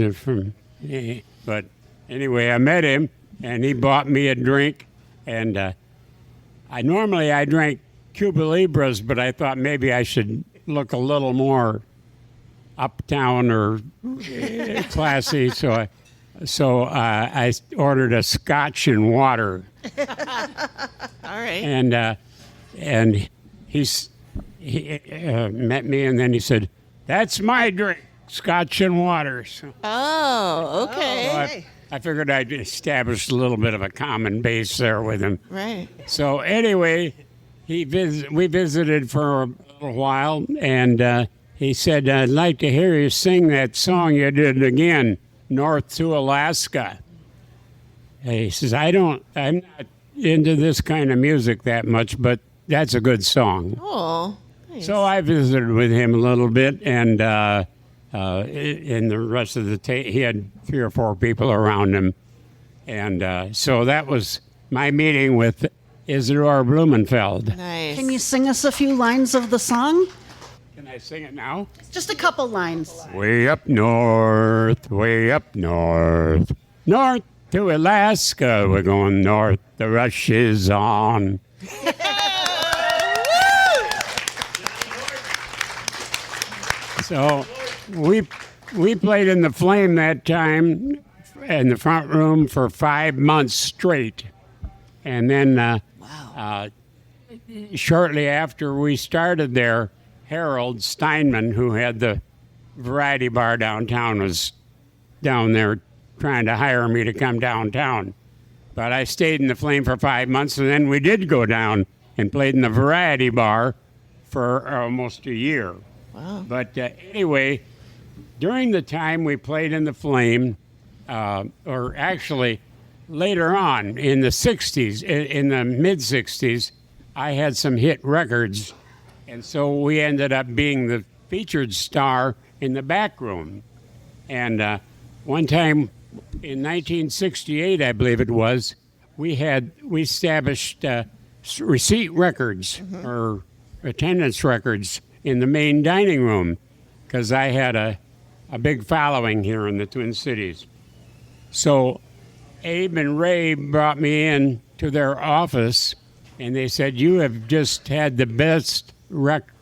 but anyway, I met him, and he bought me a drink, and I drank Cuba Libras, but I thought maybe I should look a little more uptown or classy, so I ordered a scotch and water. All right. And he met me, and then he said, "That's my drink, scotch and water." So, Oh, okay. I figured I'd establish a little bit of a common base there with him. Right. So anyway, we visited for a little while, and he said, "I'd like to hear you sing that song you did again, North to Alaska." And he says, I'm not into this kind of music that much, but that's a good song. Oh, nice. So I visited with him a little bit, and in the rest of the he had 3 or 4 people around him. And so that was my meeting with Isadore Blumenfeld. Nice. Can you sing us a few lines of the song? Can I sing it now? Just a couple lines. Way up north, north to Alaska. We're going north, the rush is on. So we played in the Flame that time in the front room for 5 months straight. And then shortly after we started there, Harold Steinman, who had the variety bar downtown, was down there trying to hire me to come downtown. But I stayed in the Flame for 5 months, and then we did go down and played in the variety bar for almost a year. Wow. But anyway, during the time we played in the Flame, or actually later on in the 60s, in the mid-60s, I had some hit records. And so we ended up being the featured star in the back room. And one time in 1968, I believe it was, we established receipt records or attendance records in the main dining room because I had a big following here in the Twin Cities. So Abe and Ray brought me in to their office, and they said, "You have just had the best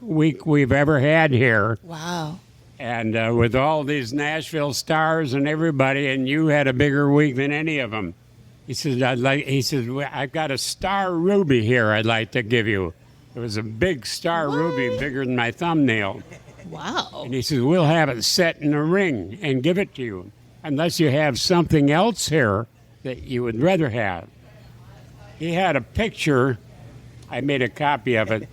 week we've ever had here." Wow. And with all these Nashville stars and everybody, and you had a bigger week than any of them. He said, "I've got a star ruby here I'd like to give you." It was a big star ruby, bigger than my thumbnail. Wow. And he says, "We'll have it set in a ring and give it to you, unless you have something else here that you would rather have." He had a picture, I made a copy of it,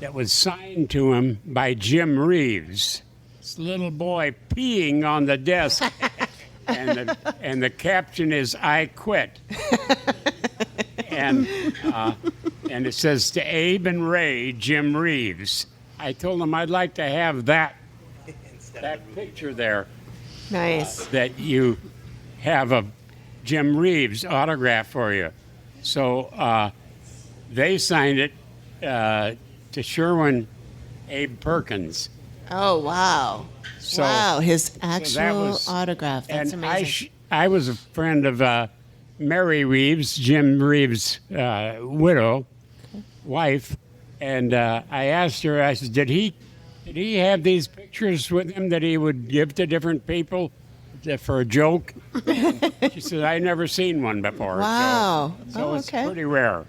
that was signed to him by Jim Reeves. This little boy peeing on the desk, and the caption is, "I quit." And it says, "To Abe and Ray, Jim Reeves." I told him I'd like to have that picture there. Nice. That you have a Jim Reeves autograph for you. So they signed it to Sherwin Abe Perkins. Oh, wow. So, wow, his so actual autograph. That's and amazing. I was a friend of Mary Reeves, Jim Reeves' wife, and I asked her, I said, did he have these pictures with him that he would give to different people for a joke? She said, "I never seen one before." Wow. So it's okay. pretty rare.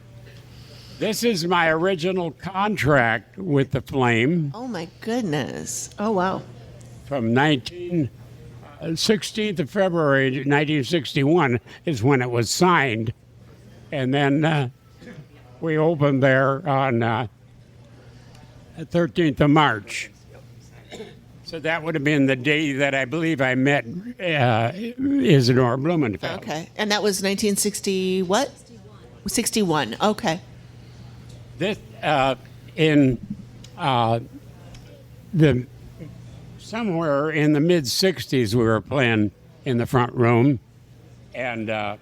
This is my original contract with the Flame Oh, my goodness. Oh, wow. from 16th of February 1961 is when it was signed. And then we opened there on the 13th of March. So that would have been the day that I believe I met Isadore Blumenfeld. Okay. And that was 1960 what? 61. Okay. This in the somewhere in the mid '60s, we were playing in the front room, and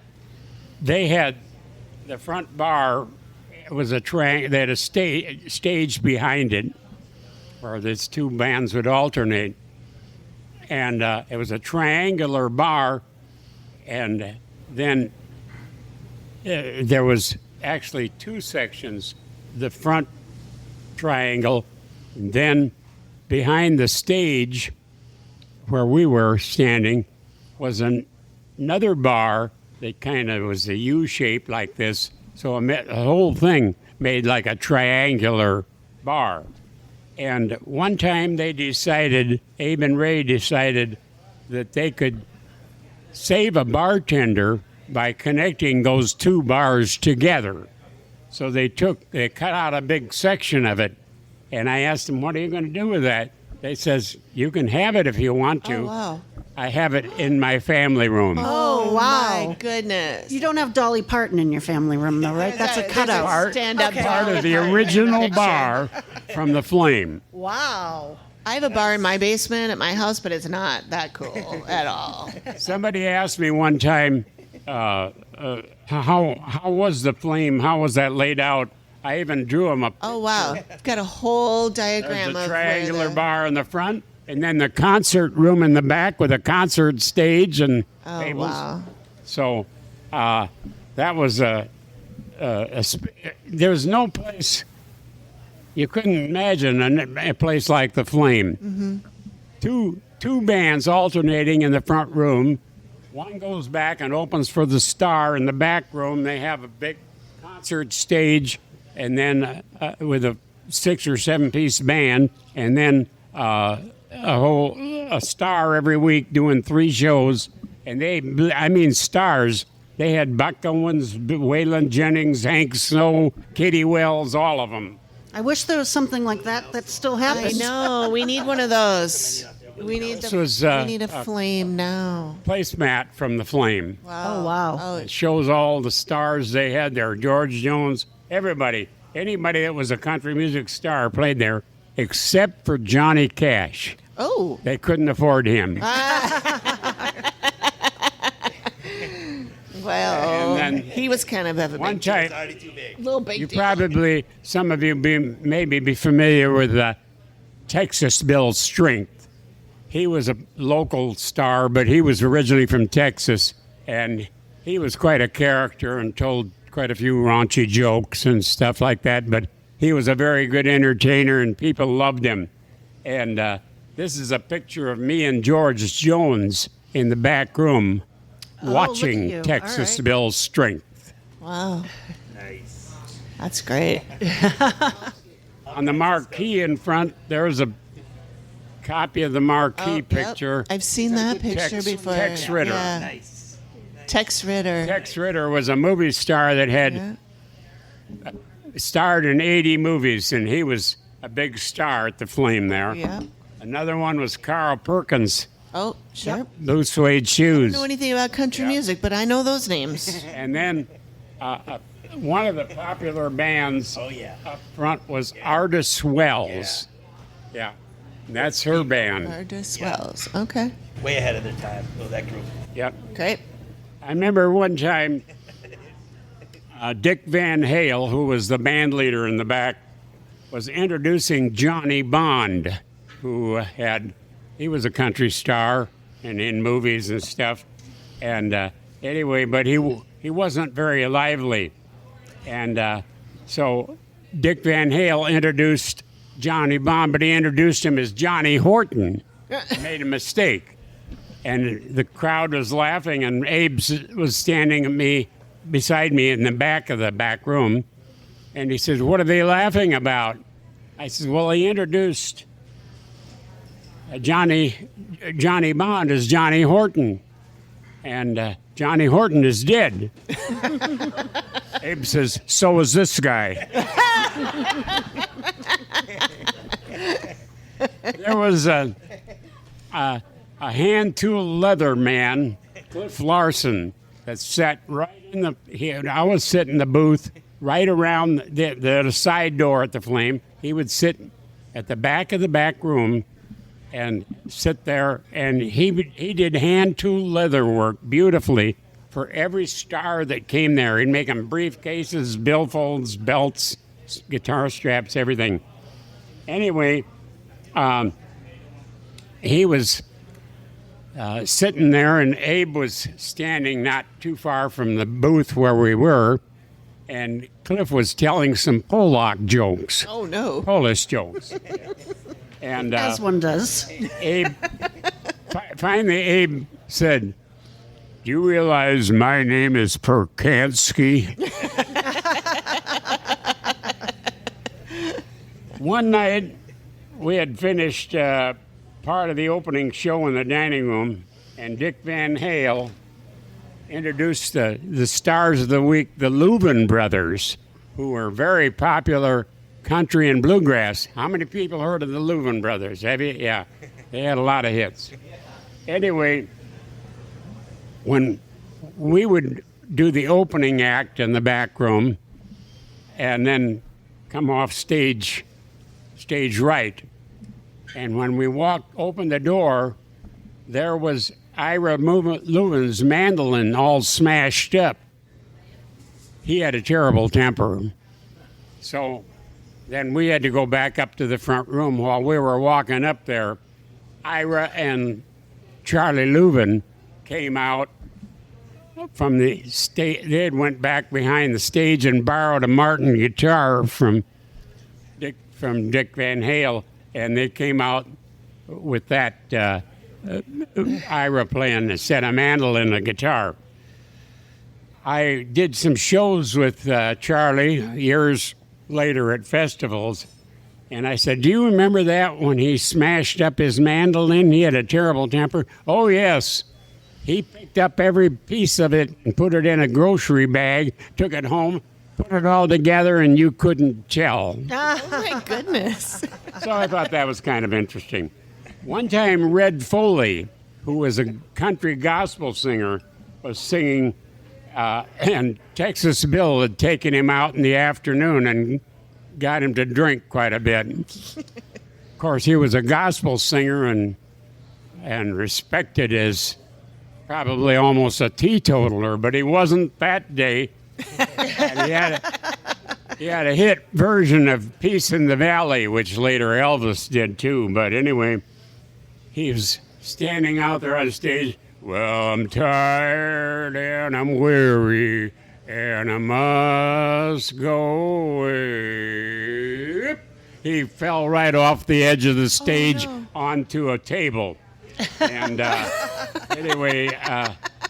they had the front bar. It was a they had a stage behind it, where these two bands would alternate. And it was a triangular bar, and then there was actually two sections, the front triangle, and then behind the stage where we were standing was another bar that kind of was a U shape like this. So the whole thing made like a triangular bar. And one time they decided, Abe and Ray decided that they could save a bartender by connecting those two bars together. So they cut out a big section of it. And I asked them, what are you going to do with that? They says, you can have it if you want to. Oh, wow. I have it in my family room. Oh, wow. my goodness. You don't have Dolly Parton in your family room, though, right? That's a cutout. Stand-up Part of the original bar from the Flame. Wow. I have a bar in my basement at my house, but it's not that cool at all. Somebody asked me one time, how was the Flame? How was that laid out? I even drew them up. Oh, wow. It's got a whole diagram There's of a triangular where the... bar in the front, and then the concert room in the back with a concert stage and Oh, tables. wow. So that was there's no place you couldn't imagine a place like the Flame. Mm-hmm. Two bands alternating in the front room. One goes back and opens for the Star in the back room. They have a big concert stage, and then with a 6 or 7 piece band, and then a Star every week doing 3 shows. And stars. They had Buck Owens, Waylon Jennings, Hank Snow, Kitty Wells, all of them. I wish there was something like that still I happens. know. We need one of those. We need we need a Flame now. Placemat from the Flame. Wow. Oh, wow. Oh, It shows all the stars they had there. George Jones, everybody. Anybody that was a country music star played there, except for Johnny Cash. oh. They couldn't afford him. Well, And then he was kind of a One big, time, little big you deal. probably, some of you maybe be familiar with Texas Bill Strength. He was a local star, but he was originally from Texas, and he was quite a character and told quite a few raunchy jokes and stuff like that, but he was a very good entertainer, and people loved him. And this is a picture of me and George Jones in the back room look watching at you. Texas All right. Bill Strength. Wow. Nice. That's great. On the marquee in front, there's a copy of the marquee Yep. picture. I've seen that picture before. Tex Ritter. Yeah. Nice. Tex Ritter. Tex Ritter was a movie star that had starred in 80 movies, and he was a big star at the Flame there. Yeah. Another one was Carl Perkins, Oh, sure. Blue Suede I Shoes. don't know anything about country music, but I know those names. And then one of the popular bands up front was Artis Wells. Yeah. And that's her band. Artis Wells. Okay. Way ahead of their time. Oh, that group. Yep. Great. I remember one time Dick Van Hale, who was the band leader in the back, was introducing Johnny Bond, who he was a country star and in movies and stuff. And anyway, but he wasn't very lively. And so Dick Van Hale introduced Johnny Bond, but he introduced him as Johnny Horton. Made a mistake. And the crowd was laughing, and Abe was standing beside me in the back of the back room. And he says, "What are they laughing about?" I said, "Well, he introduced Johnny Bond as Johnny Horton. And Johnny Horton is dead." Abe says, "So is this guy." There was a hand tool leather man, Cliff Larson, that sat right I was sitting in the booth right around the side door at the Flame. He would sit at the back of the back room and sit there, and he did hand tool leather work beautifully for every star that came there. He'd make them briefcases, billfolds, belts, guitar straps, everything. Anyway, he was sitting there, and Abe was standing not too far from the booth where we were, and Cliff was telling some Polak jokes. Oh, no. Polish jokes. And As one does. Abe, finally Abe said, "Do you realize my name is Percansky?" One night, we had finished part of the opening show in the dining room, and Dick Van Hale introduced the stars of the week, the Louvin brothers, who were very popular country and bluegrass. How many people heard of the Louvin brothers? Have you? Yeah, they had a lot of hits. Anyway, when we would do the opening act in the back room and then come off stage right, and when we opened the door, there was Ira Leuven's mandolin all smashed up. He had a terrible temper. So then we had to go back up to the front room. While we were walking up there, Ira and Charlie Leuven came out from the stage. They had went back behind the stage and borrowed a Martin guitar from Dick Van Hale, and they came out with that Ira playing a set of mandolin and a guitar. I did some shows with Charlie years later at festivals, and I said, "Do you remember that when he smashed up his mandolin? He had a terrible temper." "Oh, yes. He picked up every piece of it and put it in a grocery bag, took it home, put it all together, and you couldn't tell." Oh, my goodness. So I thought that was kind of interesting. One time, Red Foley, who was a country gospel singer, was singing, and Texas Bill had taken him out in the afternoon and got him to drink quite a bit. Of course, he was a gospel singer and respected as probably almost a teetotaler, but he wasn't that day. And he had a hit version of Peace in the Valley, which later Elvis did too. But anyway, he was standing out there on stage. "Well, I'm tired and I'm weary and I must go away." He fell right off the edge of the stage onto a table. And anyway,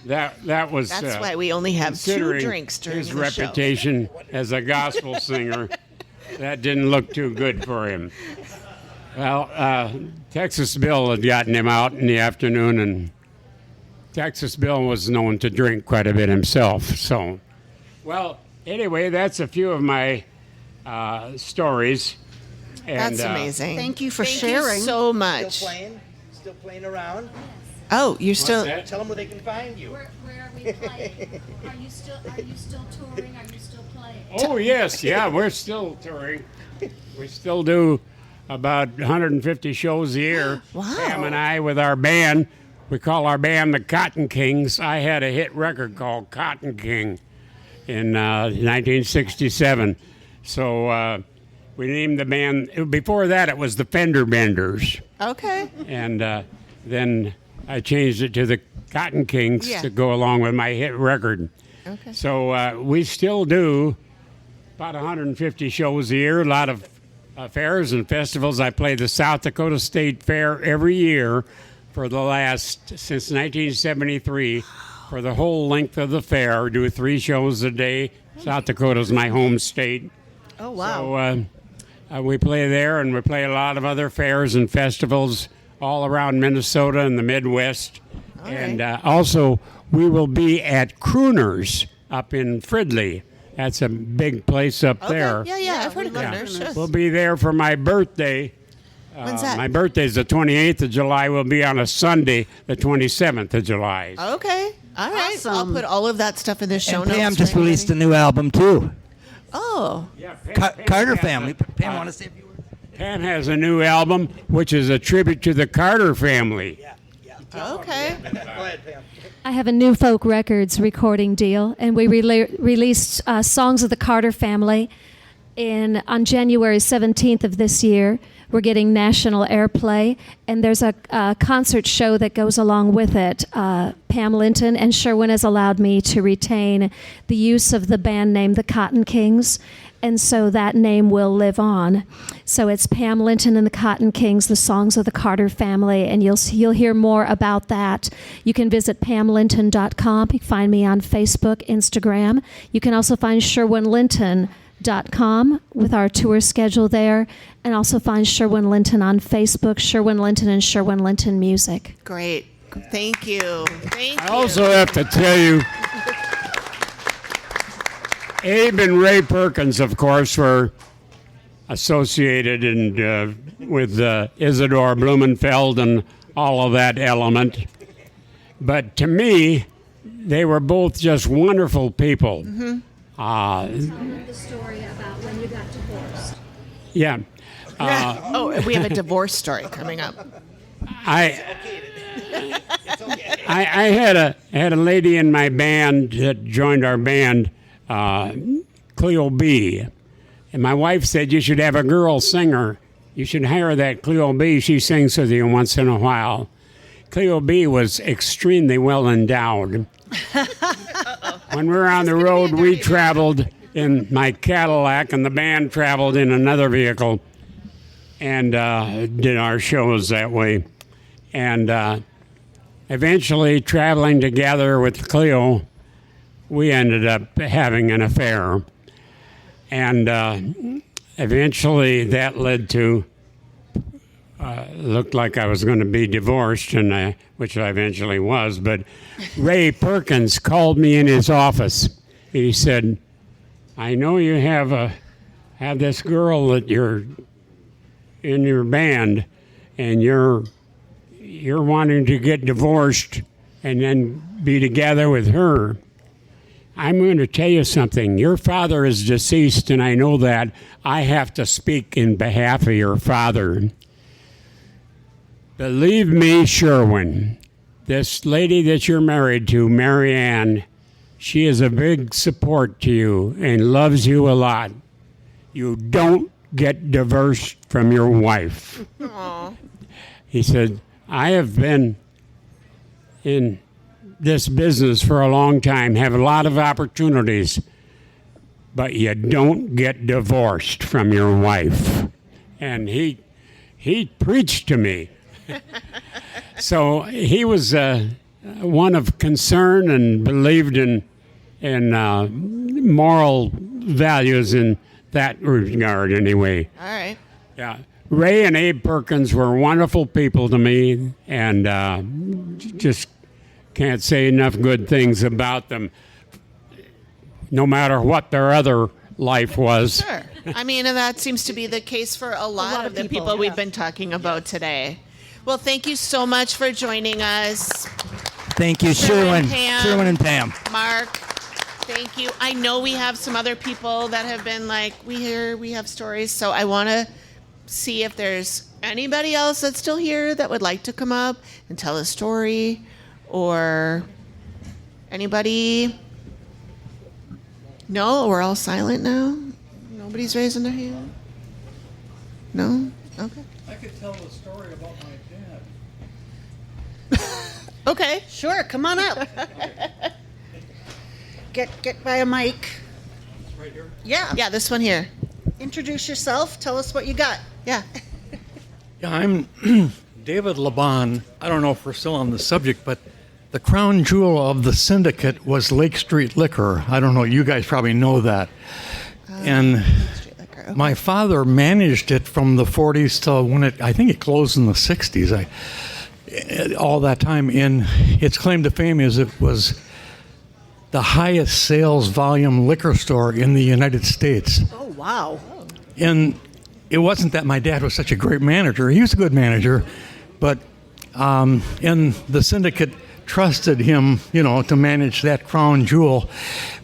that was. That's why we only have 2 drinks during his the reputation as a gospel singer. That didn't look too good for him. Well, Texas Bill had gotten him out in the afternoon, and Texas Bill was known to drink quite a bit himself. So, well, anyway, that's a few of my stories. And, That's amazing. Thank you for Thank sharing. you so much. Still playing around? Oh, you're still. Tell them where they can find you. Where are we playing? Are you still touring? Are you still playing? Oh, yes. Yeah, we're still touring. We still do about 150 shows a year. Wow. Pam and I with our band. We call our band the Cotton Kings. I had a hit record called Cotton King in 1967. So we named the band. Before that, it was the Fender Benders. Okay. And then I changed it to the Cotton Kings to go along with my hit record. Okay. So we still do about 150 shows a year, a lot of fairs and festivals. I play the South Dakota State Fair every year for the since 1973, for the whole length of the fair. Do 3 shows a day. South Dakota's my home state. Oh, wow. So we play there, and we play a lot of other fairs and festivals all around Minnesota and the Midwest. All and right. Also, we will be at Crooners up in Fridley. That's a big place up there. Yeah, I've heard of Crooners. Sure. We'll be there for my birthday. When's that? My birthday's the 28th of July. We'll be on a Sunday, the 27th of July. Okay. All right. Awesome. I'll put all of that stuff in the show And notes. Pam for just released a everybody. new album too. Oh. Yeah, Carter has Family. Pam, want to say a few words? Pam has a new album, which is a tribute to the Carter family. Okay. Go ahead, Pam. I have a new folk records recording deal, and we released Songs of the Carter Family on January 17th of this year. We're getting national airplay, and there's a concert show that goes along with it. Pam Linton and Sherwin has allowed me to retain the use of the band name, the Cotton Kings, and so that name will live on. So it's Pam Linton and the Cotton Kings, the songs of the Carter family, and you'll hear more about that. You can visit pamlinton.com. You can find me on Facebook, Instagram. You can also find sherwinlinton.com with our tour schedule there, and also find Sherwin Linton on Facebook, Sherwin Linton and Sherwin Linton Music. Great. Thank you. Thank you. I also have to tell you, Abe and Ray Perkins, of course, were associated with Isadore, Blumenfeld, and all of that element. But to me, they were both just wonderful people. The story about when you got divorced. Yeah. We have a divorce story coming up. I had a lady in my band that joined our band, Cleo B. And my wife said, you should have a girl singer. You should hire that Cleo B. She sings with you once in a while. Cleo B was extremely well endowed. When we were on the road, we traveled in my Cadillac, and the band traveled in another vehicle and did our shows that way. And eventually, traveling together with Cleo, we ended up having an affair. And eventually that led to, looked like I was going to be divorced, and which I eventually was. But Ray Perkins called me in his office. He said, I know you have this girl that you're in your band, and you're wanting to get divorced and then be together with her. I'm going to tell you something. Your father is deceased, and I know that. I have to speak in behalf of your father. Believe me, Sherwin, this lady that you're married to, Mary Ann, she is a big support to you and loves you a lot. You don't get divorced from your wife. Aww. He said, I have been in this business for a long time, have a lot of opportunities, but you don't get divorced from your wife. And he preached to me. So he was one of concern and believed in moral values in that regard anyway. All right. Yeah. Ray and Abe Perkins were wonderful people to me, and just can't say enough good things about them, no matter what their other life was. Sure. I mean, and that seems to be the case for a lot of the people we've been talking about today. Well, thank you so much for joining us. Thank you, Sherwin and Pam. Mark, thank you. I know we have some other people that have been like, we have stories, so I want to see if there's anybody else that's still here that would like to come up and tell a story, or anybody. No, we're all silent now. Nobody's raising their hand. No? Okay. I could tell a story about my dad. Okay. Sure, come on up. Get by a mic. Right here? Yeah. Yeah, this one here. Introduce yourself. Tell us what you got. Yeah. Yeah, I'm David Laban. I don't know if we're still on the subject, but the crown jewel of the syndicate was Lake Street Liquor. I don't know, you guys probably know that. And my father managed it from the 40s till when I think it closed in the 60s. All that time. And its claim to fame is it was the highest sales volume liquor store in the United States. Oh, wow. And it wasn't that my dad was such a great manager. He was a good manager, but and the syndicate trusted him, to manage that crown jewel.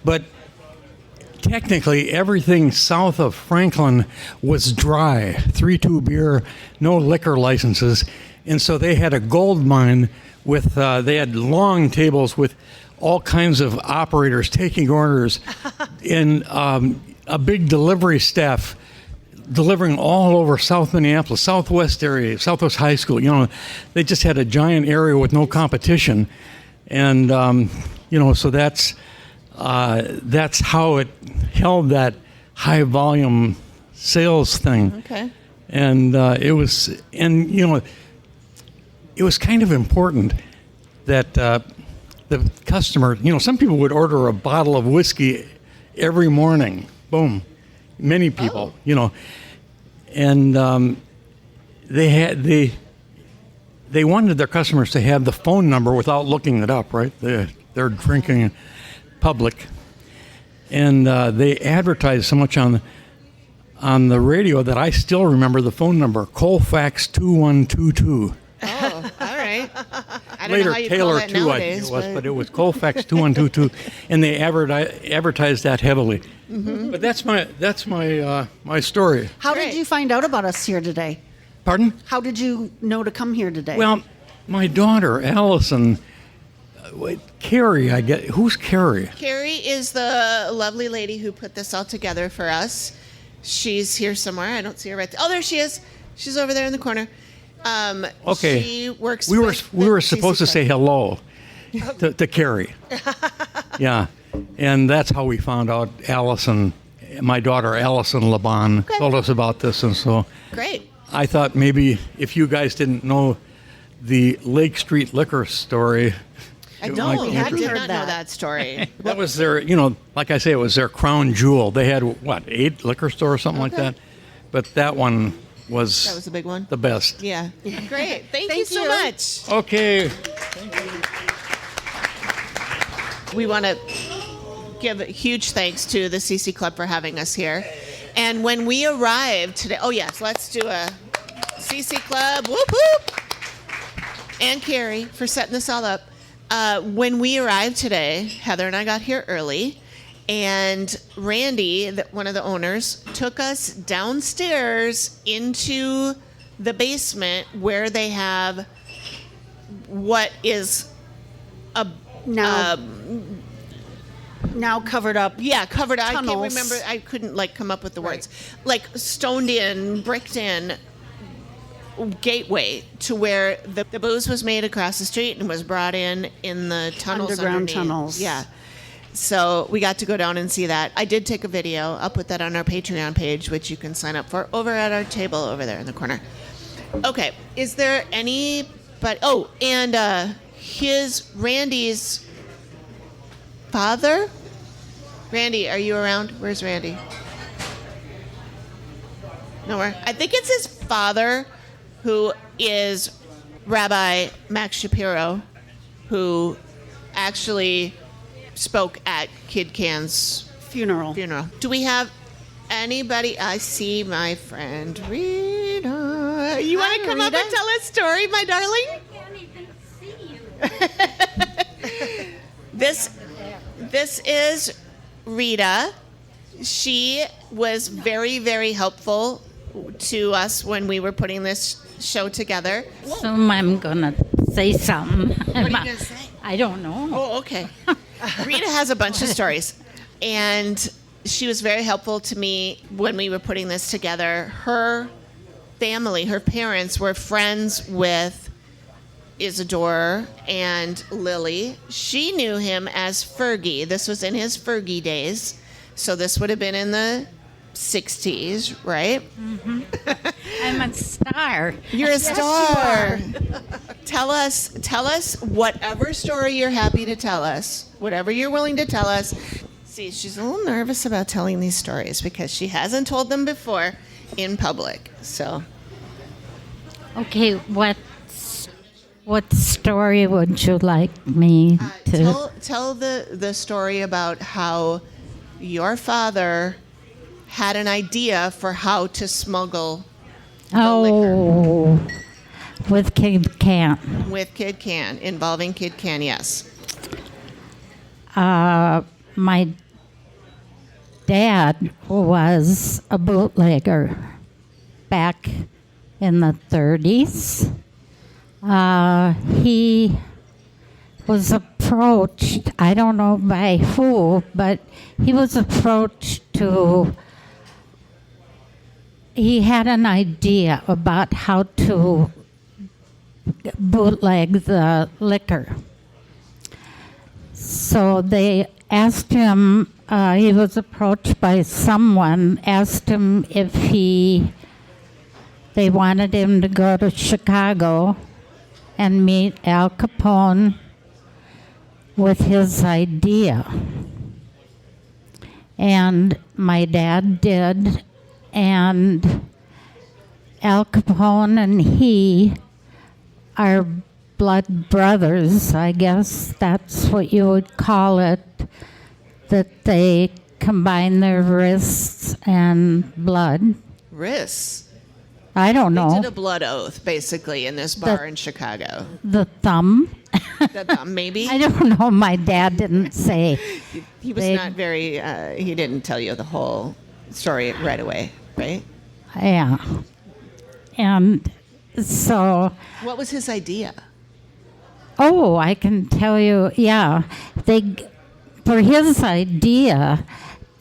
But technically, everything south of Franklin was dry, 3-2 beer, no liquor licenses. And so they had a gold mine with, they had long tables with all kinds of operators taking orders and a big delivery staff delivering all over South Minneapolis, Southwest area, Southwest High School. They just had a giant area with no competition, and so that's how it held that high volume sales thing. Okay. And it was kind of important that the customer, some people would order a bottle of whiskey every morning. Boom. Many people, and they wanted their customers to have the phone number without looking it up, right? They're drinking in public, and they advertised so much on the radio that I still remember the phone number, Colfax 2122. Oh, all right. I don't Later, know how you Taylor call that 2, I think nowadays, it was, but it was Colfax 2122, and they advertised that heavily. Mm-hmm. But that's my story. How did you find out about us here today? Pardon? How did you know to come here today? Well, my daughter, Allison, Carrie, who's Carrie? Carrie is the lovely lady who put this all together for us. She's here somewhere. I don't see her right there. Oh, there she is. She's over there in the corner. Okay. She works. We were supposed to say hello to Carrie. Yeah, and that's how we found out. Allison, my daughter Allison Laban, told us about this, and so great. I thought maybe if you guys didn't know the Lake Street liquor story. I it don't. might be I did interesting. not know that story. That was their, like I say, it was their crown jewel. They had, 8 liquor stores or something like that? But that one was... That was the big one? The best. Yeah. Great. Thank you so much. Okay. We want to give a huge thanks to the CC Club for having us here. And when we arrived today... Oh, yes. Let's do a CC Club. Whoop, whoop. And Carrie for setting this all up. When we arrived today, Heather and I got here early, and Randy, one of the owners, took us downstairs into the basement where they have what is a now covered up. Yeah, covered up. I can't tunnels. remember. I couldn't come up with the words. Like stoned in, bricked in gateway to where the booze was made across the street and was brought in the tunnels Underground underneath. tunnels. Yeah. So we got to go down and see that. I did take a video. I'll put that on our Patreon page, which you can sign up for over at our table over there in the corner. Okay. Is there anybody? Oh, and Randy's father? Randy, are you around? Where's Randy? Nowhere. I think it's his father, who is Rabbi Max Shapiro, who actually spoke at Kid Cann's funeral. Do we have anybody? I see my friend Rita. You want to come up and tell a story, my darling? I can't even see you. This is Rita. She was very, very helpful to us when we were putting this show together. So I'm gonna say something. What are you gonna say? I don't know. Oh, okay. Rita has a bunch of stories, and she was very helpful to me when we were putting this together. Her family, her parents, were friends with Isadore and Lily. She knew him as Fergie. This was in his Fergie days, so this would have been in the 60s, right? Mm-hmm. I'm a star. You're a Yes, star. you Tell us whatever story you're happy to tell us, whatever you're willing to tell us. See, she's a little nervous about telling these stories because she hasn't told them before in public. So, Okay, what story would you like me to? tell the story about how your father had an idea for how to smuggle With Kid Cann. with Kid Cann, involving Kid Cann, yes. My dad was a bootlegger back in the 30s. He was approached, I don't know by who, but he was approached to he had an idea about how to bootleg the liquor. So they asked him, he was approached by someone, asked him if they wanted him to go to Chicago and meet Al Capone with his idea. And my dad did, and Al Capone and he are blood brothers, I guess that's what you would call it, that they combine their wrists and blood. Wrists? I don't know. They did a blood oath, basically, in this bar in Chicago. The thumb? The thumb, maybe? I don't know. My dad didn't say. He was not very, he didn't tell you the whole story right away, right? Yeah. And so... What was his idea? Oh, I can tell you, yeah. For his idea,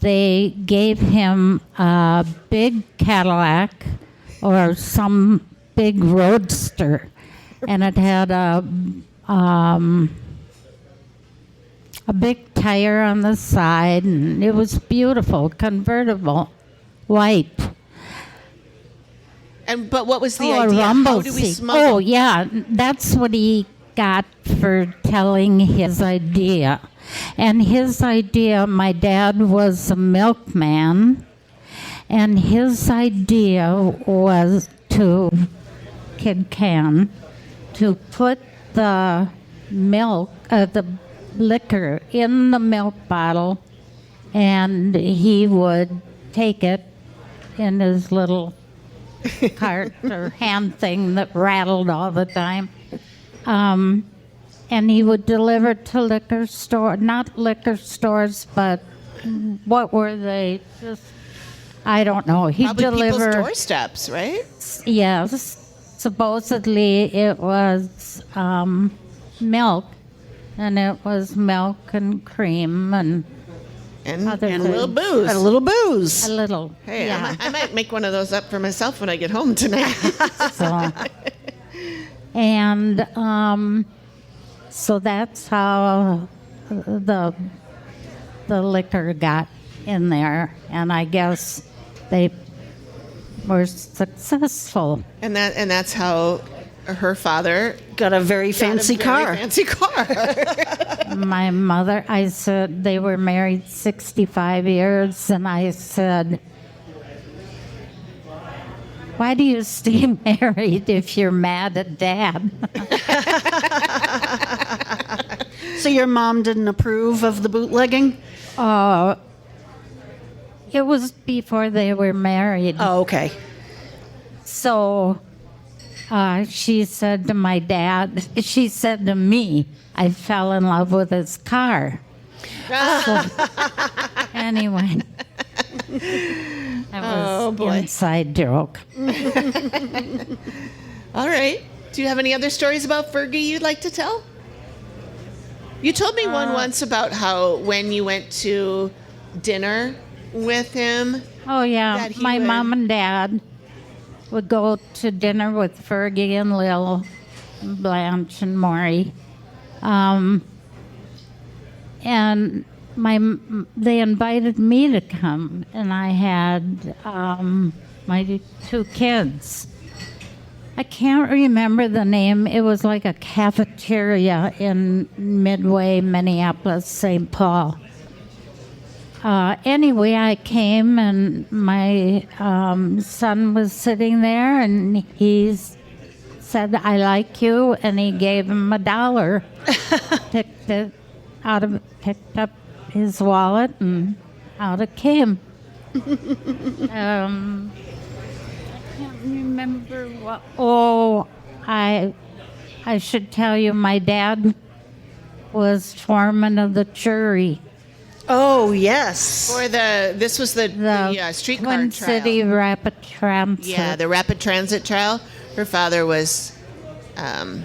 they gave him a big Cadillac or some big roadster, and it had a big tire on the side, and it was beautiful, convertible, white. But what was the a idea? rumble How do we seat. smuggle? Oh, yeah, that's what he got for telling his idea. And his idea, my dad was a milkman, and his idea was Kid Cann, to put the milk, the liquor in the milk bottle, and he would take it in his little cart or hand thing that rattled all the time. And he would deliver to not liquor stores, but what were they? Just, I don't know. He'd Probably deliver people's doorsteps, right? Yes. Supposedly it was milk, and it was milk and cream and other and a things. little booze. A little booze. A little. Hey, yeah. I might make one of those up for myself when I get home tonight. So that's how the liquor got in there, and I guess they were successful. And that's how her father got a very fancy car. Fancy car. My mother, I said, they were married 65 years, and I said, why do you stay married if you're mad at Dad? So your mom didn't approve of the bootlegging? It was before they were married. Oh, okay. So she said to my dad, she said to me, I fell in love with his car. So, anyway. That was inside joke. All right. Do you have any other stories about Fergie you'd like to tell? You told me one once about how when you went to dinner with him. Oh, yeah. that he My would- mom and dad would go to dinner with Fergie and Lil, Blanche and Maury. And they invited me to come, and I had my two kids. I can't remember the name. It was like a cafeteria in Midway, Minneapolis, St. Paul. Anyway, I came, and my son was sitting there, and he said, I like you, and he gave him $1. Picked up his wallet, and out it came. I can't remember what. Oh, I should tell you, my dad was foreman of the jury. Oh, yes. This was the streetcar Twin trial. City Rapid Transit. Yeah, the rapid transit trial. Her father was on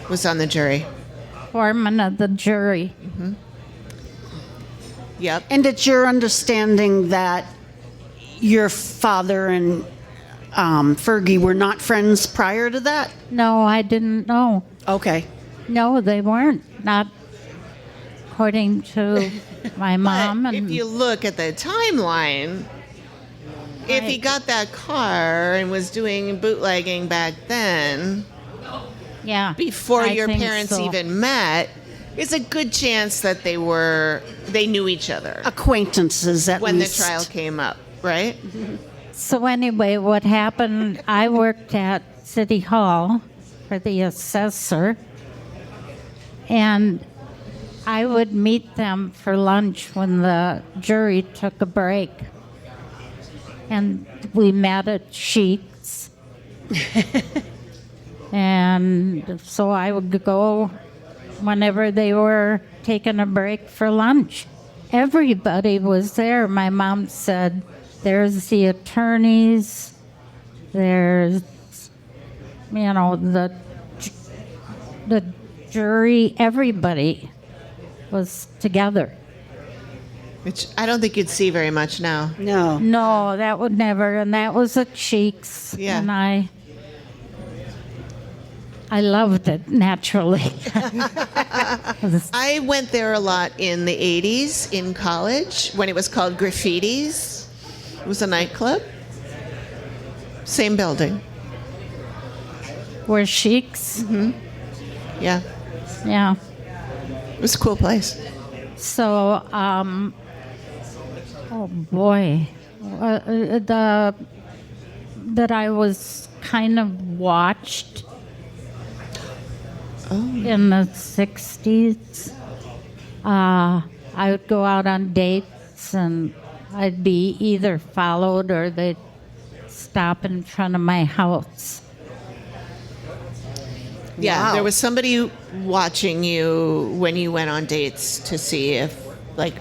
the jury. Foreman of the jury. Mm-hmm. Yep. And it's your understanding that your father and Fergie were not friends prior to that? No, I didn't know. Okay. No, they weren't. Not according to my mom. But if you look at the timeline, if he got that car and was doing bootlegging back then, yeah, before I your think parents so. even met, it's a good chance that they knew each other Acquaintances at when least. the trial came up, right? So anyway, what happened, I worked at City Hall for the assessor, and I would meet them for lunch when the jury took a break. And we met at Sheets. And so I would go whenever they were taking a break for lunch. Everybody was there. My mom said, there's the attorneys, there's, the jury, everybody was together. Which I don't think you'd see very much now. No. No, that would never. And that was at Cheeks. Yeah. And I loved it, naturally. I went there a lot in the 80s in college when it was called Graffitis. It was a nightclub. Same building. Where Cheeks? Mm-hmm. Yeah. Yeah. It was a cool place. So, oh boy, that I was kind of watched in the 60s. I would go out on dates and I'd be either followed or they'd stop in front of my house. Yeah, Wow. there was somebody watching you when you went on dates to see if, like,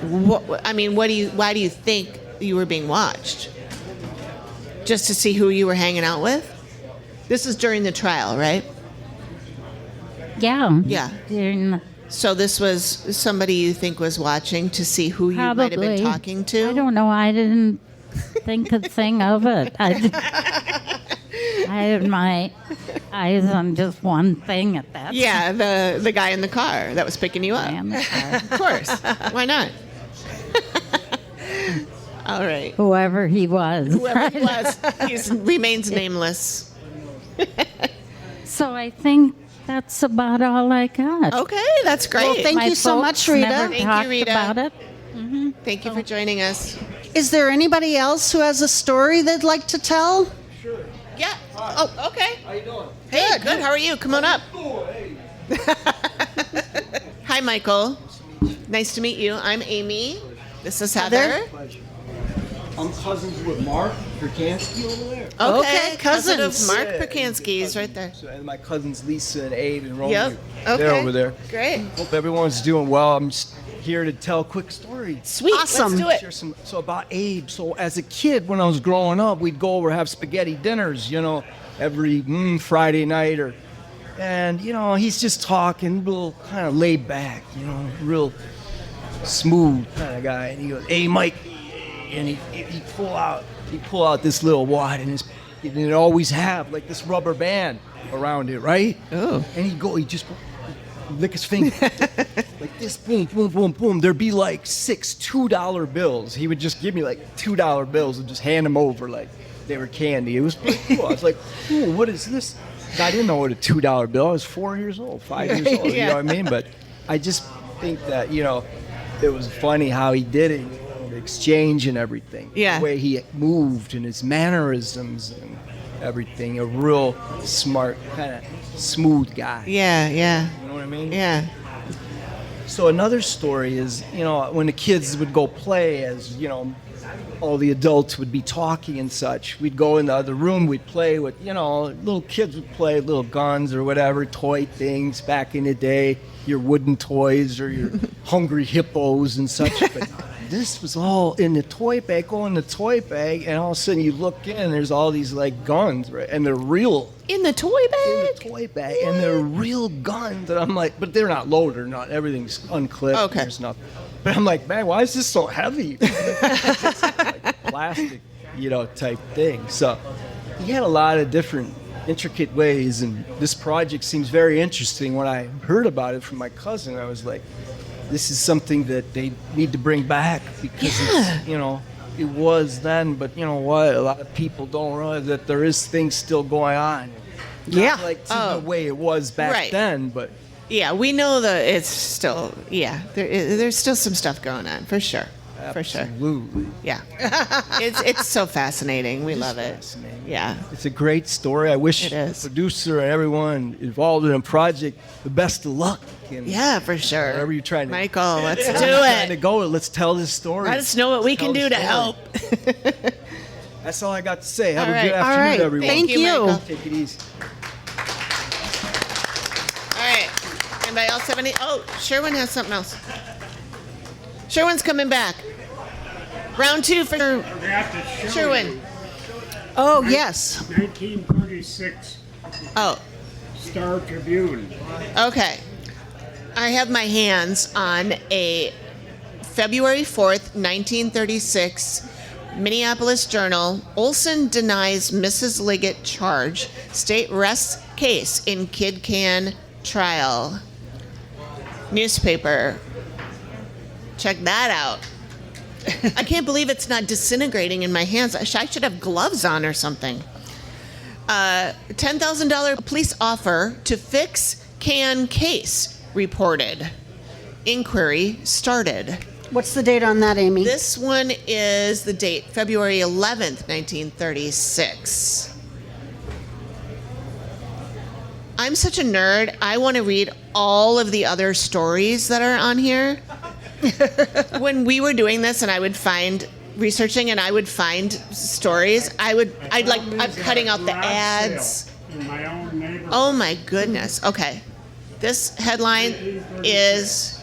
why do you think you were being watched? Just to see who you were hanging out with? This is during the trial, right? Yeah. Yeah. During- So this was somebody you think was watching to see who you might have been Probably. talking to? I don't know. I didn't think a thing of it. I had my eyes on just one thing at that Yeah, the guy in the car that was picking you up. time. Of course. Why not? All right. Whoever he was. Whoever he was, he remains nameless. So I think that's about all I got. Okay, that's great. Well, thank My you so folks much, Rita. never Thank you, talked Rita. about it. Thank you for joining us. Is there anybody else who has a story they'd like to tell? Yeah. Oh, okay. How you doing? Hey, good. How are you? Come on up. Hi, Michael. Nice to meet you. I'm Amy. This is Heather. I'm cousins with Marc Percansky over there. Okay, cousin of cousins. Marc Yeah, Percansky is right there. So, and my cousins Lisa and Abe and Roman. Yep. Okay. They're over there. Great. Hope everyone's doing well. I'm just here to tell a quick story. Sweet. Awesome. Let's do it. Share so about Abe. So as a kid, when I was growing up, we'd go over have spaghetti dinners, every Friday night and he's just talking, real kind of laid back, real smooth kind of guy. And he goes, "Hey, Mike," and he pull out this little wad and it always have like this rubber band around it, right? Oh. And he just lick his finger like this, boom, boom, boom, boom. There'd be like 6 $2 bills. He would just give me like $2 bills and just hand them over like they were candy. It was pretty cool. I was like, "Ooh, what is this?" I didn't know what a $2 bill. I was 4 years old, 5 years old. You know what I mean? But I just think that it was funny how he did it, the exchange and everything. Yeah. The way he moved and his mannerisms and everything. A real smart, kind of smooth guy. Yeah, yeah. You know what I mean? Yeah. So another story is, when the kids would go play, as all the adults would be talking and such, we'd go in the other room, we'd play with, little kids would play little guns or whatever, toy things back in the day, your wooden toys or your hungry hippos and such. But this was all in the toy bag, go in the toy bag, and all of a sudden you look in, there's all these like guns, right? And they're real. In the toy bag? In the toy bag, and they're real guns. And I'm like, but they're not loaded, or not. Everything's unclipped. Okay. There's nothing. But I'm like, man, why is this so heavy? It's like plastic type thing. So he had a lot of different intricate ways, and this project seems very interesting. When I heard about it from my cousin, I was like, this is something that they need to bring back, because it's, it was then, but you know what? A lot of people don't realize that there is things still going on. Not like the way it was back then, but yeah, we know that it's still there's still some stuff going on for sure. Absolutely. Yeah. It's so fascinating. We love it. Yeah. It's a great story. I wish the producer and everyone involved in the project the best of luck. Yeah, for sure. Wherever you're trying to Michael, let's do trying to it. go, let's tell this story. Let us know what we can do to help. That's all I got to say. Have All a right. good afternoon, everyone. Thank you. Michael. Take it easy. All right. Anybody else have any? Oh, Sherwin has something else. Sherwin's coming back. Round 2 for Sherwin. Oh, yes. 1936. Oh. Star Tribune. Okay. I have my hands on a February 4th, 1936 Minneapolis Journal. Olson denies Mrs. Liggett charge. State rests case in Kid Cann trial. Newspaper. Check that out. I can't believe it's not disintegrating in my hands. I should have gloves on or something. $10,000 police offer to fix Cann case reported. Inquiry started. What's the date on that, Amy? This one is the date, February 11th, 1936. I'm such a nerd. I want to read all of the other stories that are on here. When we were doing this and I would find researching and I would find stories, I'm cutting out the ads. In my own neighborhood. Oh my goodness. Okay. This headline is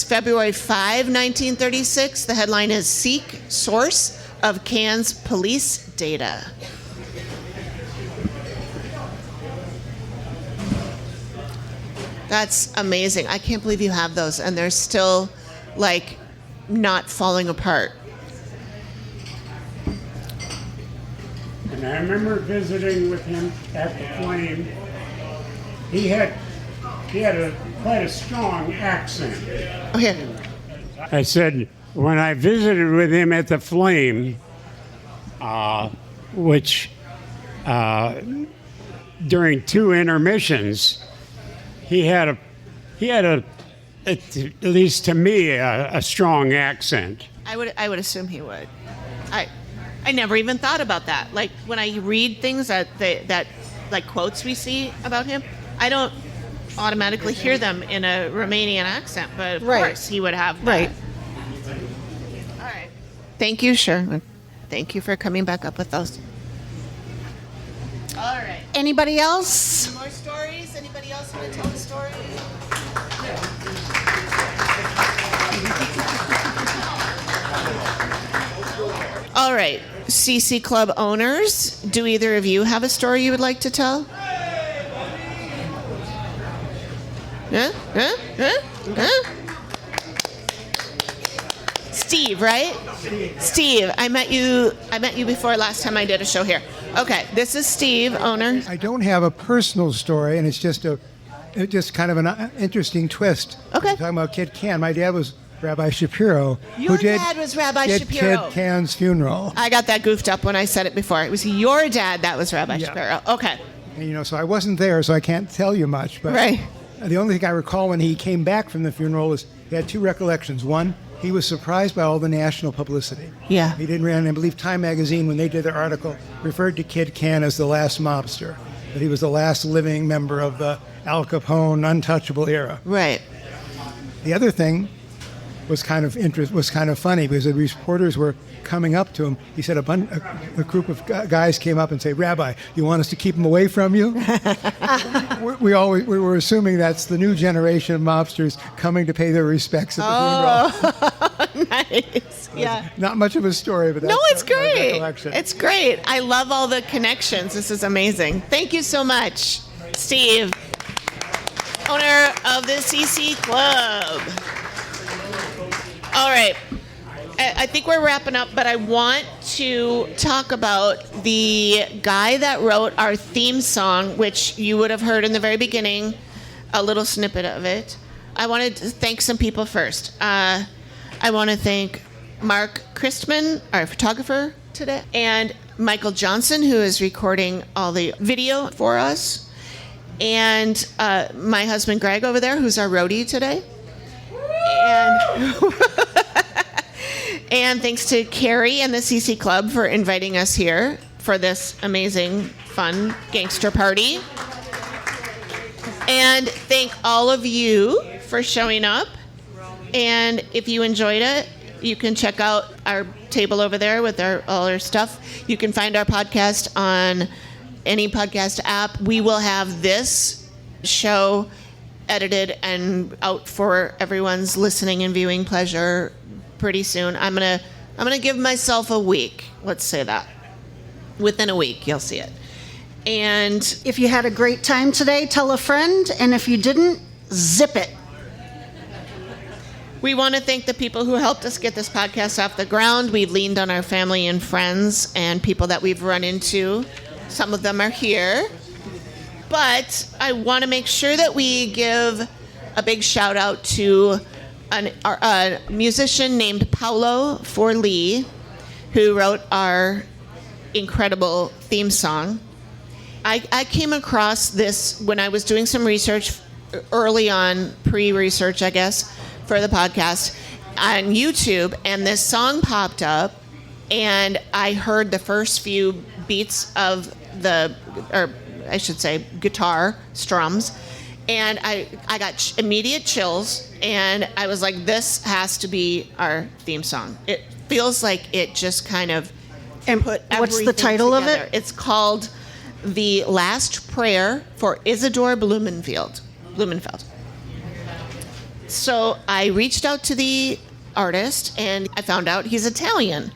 February 5, 1936. The headline is Seek Source of Cann's Police Data. That's amazing. I can't believe you have those and they're still not falling apart. And I remember visiting with him at the Flame. He had quite a strong accent. Oh, here. I said, when I visited with him at the Flame, which during 2 intermissions, he had at least to me, a strong accent. I would assume he would. I never even thought about that. Like when I read things that quotes we see about him, I don't automatically hear them in a Romanian accent, but of course he would have that. Right. All right. Thank you, Sherwin. Thank you for coming back up with those. All right. Anybody else? More stories? Anybody else want to tell a story? All right. CC Club owners, do either of you have a story you would like to tell? Steve, right? Steve, I met you before last time I did a show here. Okay, this is Steve, owner. I don't have a personal story, and it's just kind of an interesting twist. Okay. Talking about Kid Cann. My dad was Rabbi Shapiro. Your dad was Rabbi Shapiro. Kid Cann's funeral. I got that goofed up when I said it before. It was your dad that was Rabbi Shapiro. Okay. And, so I wasn't there, so I can't tell you much. But right. The only thing I recall when he came back from the funeral was he had 2 recollections. One, he was surprised by all the national publicity. Yeah. He didn't read, I believe Time magazine, when they did their article, referred to Kid Cann as the last mobster, that he was the last living member of the Al Capone untouchable era. Right. The other thing was kind of funny because the reporters were coming up to him. He said a group of guys came up and said, "Rabbi, you want us to keep him away from you?" we were assuming that's the new generation of mobsters coming to pay their respects at the funeral. Nice. Yeah. Not much of a story, but that's no, it's great. recollection. It's great. I love all the connections. This is amazing. Thank you so much, Steve, owner of the CC Club. All right. I think we're wrapping up, but I want to talk about the guy that wrote our theme song, which you would have heard in the very beginning, a little snippet of it. I wanted to thank some people first. I want to thank Marc Christman, our photographer today, and Michael Johnson, who is recording all the video for us, and my husband Greg over there, who's our roadie today. And thanks to Carrie and the CC Club for inviting us here for this amazing, fun gangster party. And thank all of you for showing up. And if you enjoyed it, you can check out our table over there with all our stuff. You can find our podcast on any podcast app. We will have this show edited and out for everyone's listening and viewing pleasure pretty soon. I'm gonna give myself a week. Let's say that. Within a week, you'll see it. And if you had a great time today, tell a friend. And if you didn't, zip it. We want to thank the people who helped us get this podcast off the ground. We've leaned on our family and friends and people that we've run into. Some of them are here. But I want to make sure that we give a big shout out to a musician named Paolo Forlì, who wrote our incredible theme song. I came across this when I was doing some research early on, pre-research, I guess, for the podcast on YouTube, and this song popped up, and I heard the first few beats of guitar strums, and I got immediate chills, and I was like, this has to be our theme song. It feels like it just kind of put everything what's the title together. of it? It's called The Last Prayer for Isadore Blumenfeld. So I reached out to the artist, and I found out he's Italian,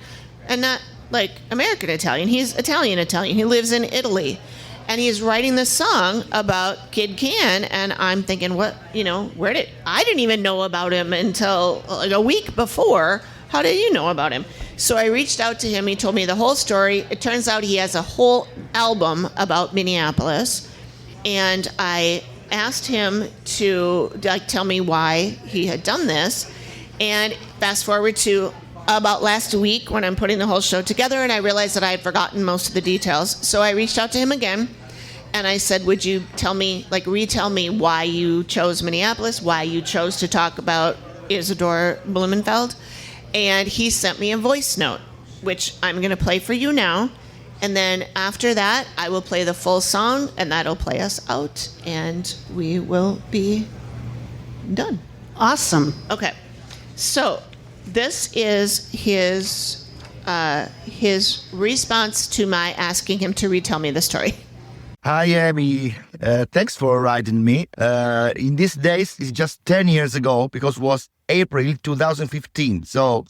and not like American Italian. He's Italian. He lives in Italy. And he's writing this song about Kid Cann, and I'm thinking, I didn't even know about him until like a week before. How did you know about him? So I reached out to him. He told me the whole story. It turns out he has a whole album about Minneapolis, and I asked him to tell me why he had done this. And fast forward to about last week when I'm putting the whole show together, and I realized that I had forgotten most of the details. So I reached out to him again, and I said, would you retell me why you chose Minneapolis, why you chose to talk about Isadore Blumenfeld? And he sent me a voice note, which I'm going to play for you now. And then after that, I will play the full song, and that'll play us out, and we will be done. Awesome. Okay. So this is his response to my asking him to retell me the story. Hi, Amy. Thanks for writing me. In these days, it's just 10 years ago, because it was April 2015. So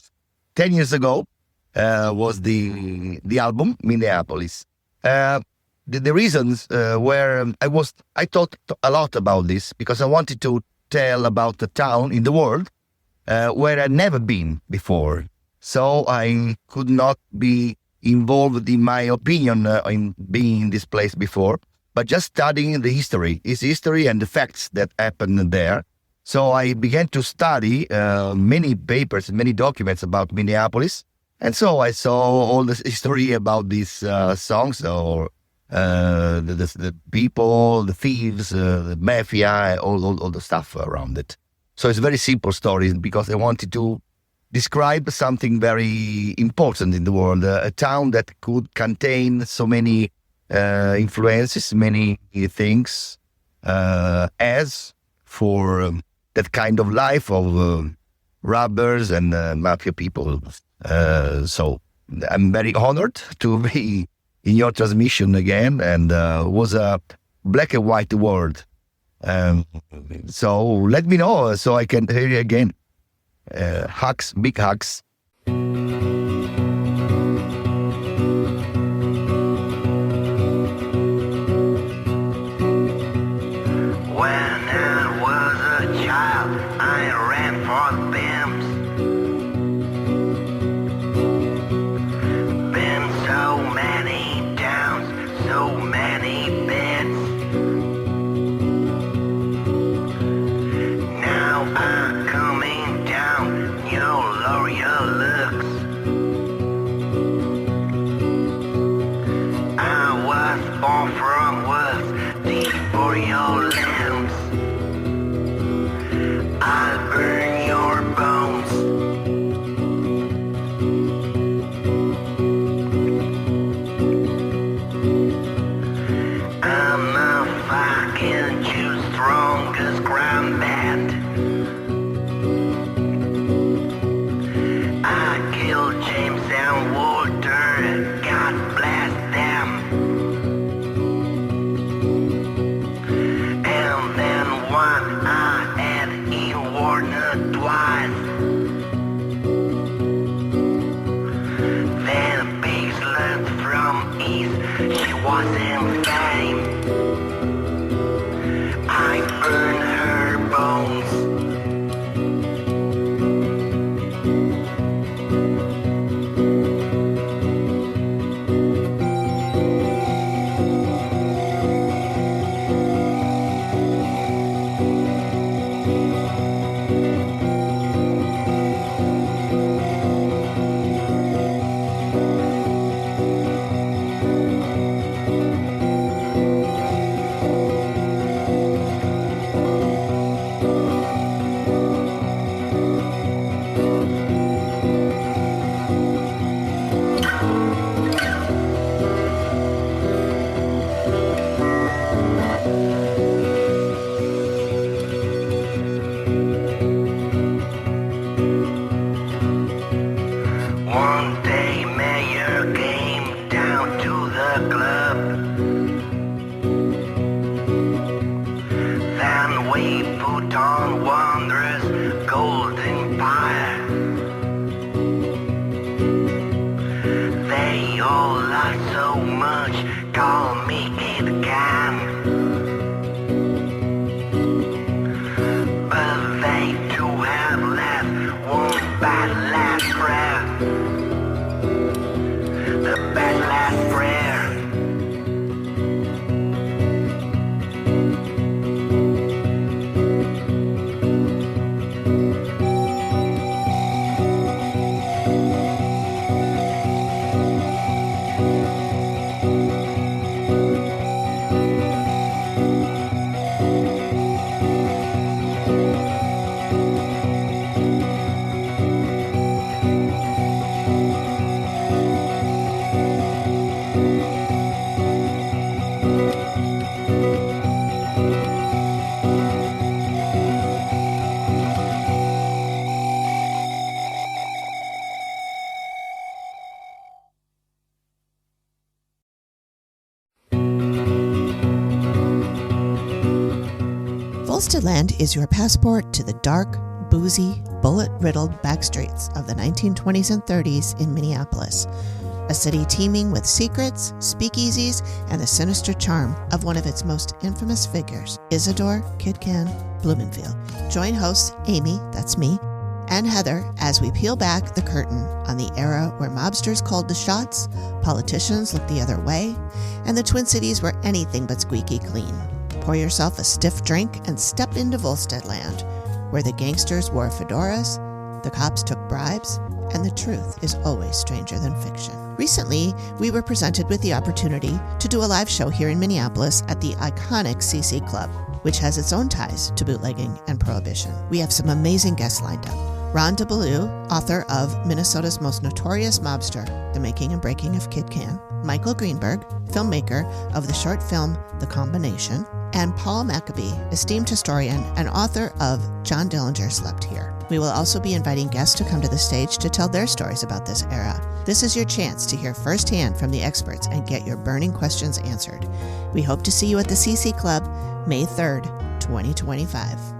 10 years ago was the album Minneapolis. The reasons were I thought a lot about this because I wanted to tell about the town in the world where I'd never been before. So I could not be involved in my opinion in being in this place before, but just studying its history and the facts that happened there. So I began to study many papers, many documents about Minneapolis. And so I saw all the history about these songs, or the people, the thieves, the mafia, all the stuff around it. So it's a very simple story because I wanted to describe something very important in the world, a town that could contain so many influences, many things, as for that kind of life of robbers and mafia people. So I'm very honored to be in your transmission again, and was a black and white world. So let me know so I can hear you again. Hugs, big hugs. When I was a child, I ran for the Bims. boreal lands. I'll burn your bones. I'm a fucking Jew, strongest crime band. I killed James and Walter, God bless them. And then one I had in Warner twice. Then pigs learned from east, she was in fame. I burned her bones. One day Mayor came down to the club. Then we put on Wanderer's golden fire. They all laugh so much, call me Kid Cann. But they too have left one bad last prayer. The bad last prayer. Volsteadland is your passport to the dark, boozy, bullet-riddled backstreets of the 1920s and 30s in Minneapolis, a city teeming with secrets, speakeasies, and the sinister charm of one of its most infamous figures, Isadore Kid Cann Blumenfeld. Join hosts Amy, that's me, and Heather as we peel back the curtain on the era where mobsters called the shots, politicians looked the other way, and the Twin Cities were anything but squeaky clean. Pour yourself a stiff drink and step into Volsteadland, where the gangsters wore fedoras, the cops took bribes, and the truth is always stranger than fiction. Recently, we were presented with the opportunity to do a live show here in Minneapolis at the iconic CC Club, which has its own ties to bootlegging and prohibition. We have some amazing guests lined up. Beaulieu, author of Minnesota's most notorious mobster, The Making and Breaking of Kid Cann, Michael Greenberg, filmmaker of the short film The Combination, and Paul Maccabee, esteemed historian and author of John Dillinger Slept Here. We will also be inviting guests to come to the stage to tell their stories about this era. This is your chance to hear firsthand from the experts and get your burning questions answered. We hope to see you at the CC Club, May 3rd, 2025.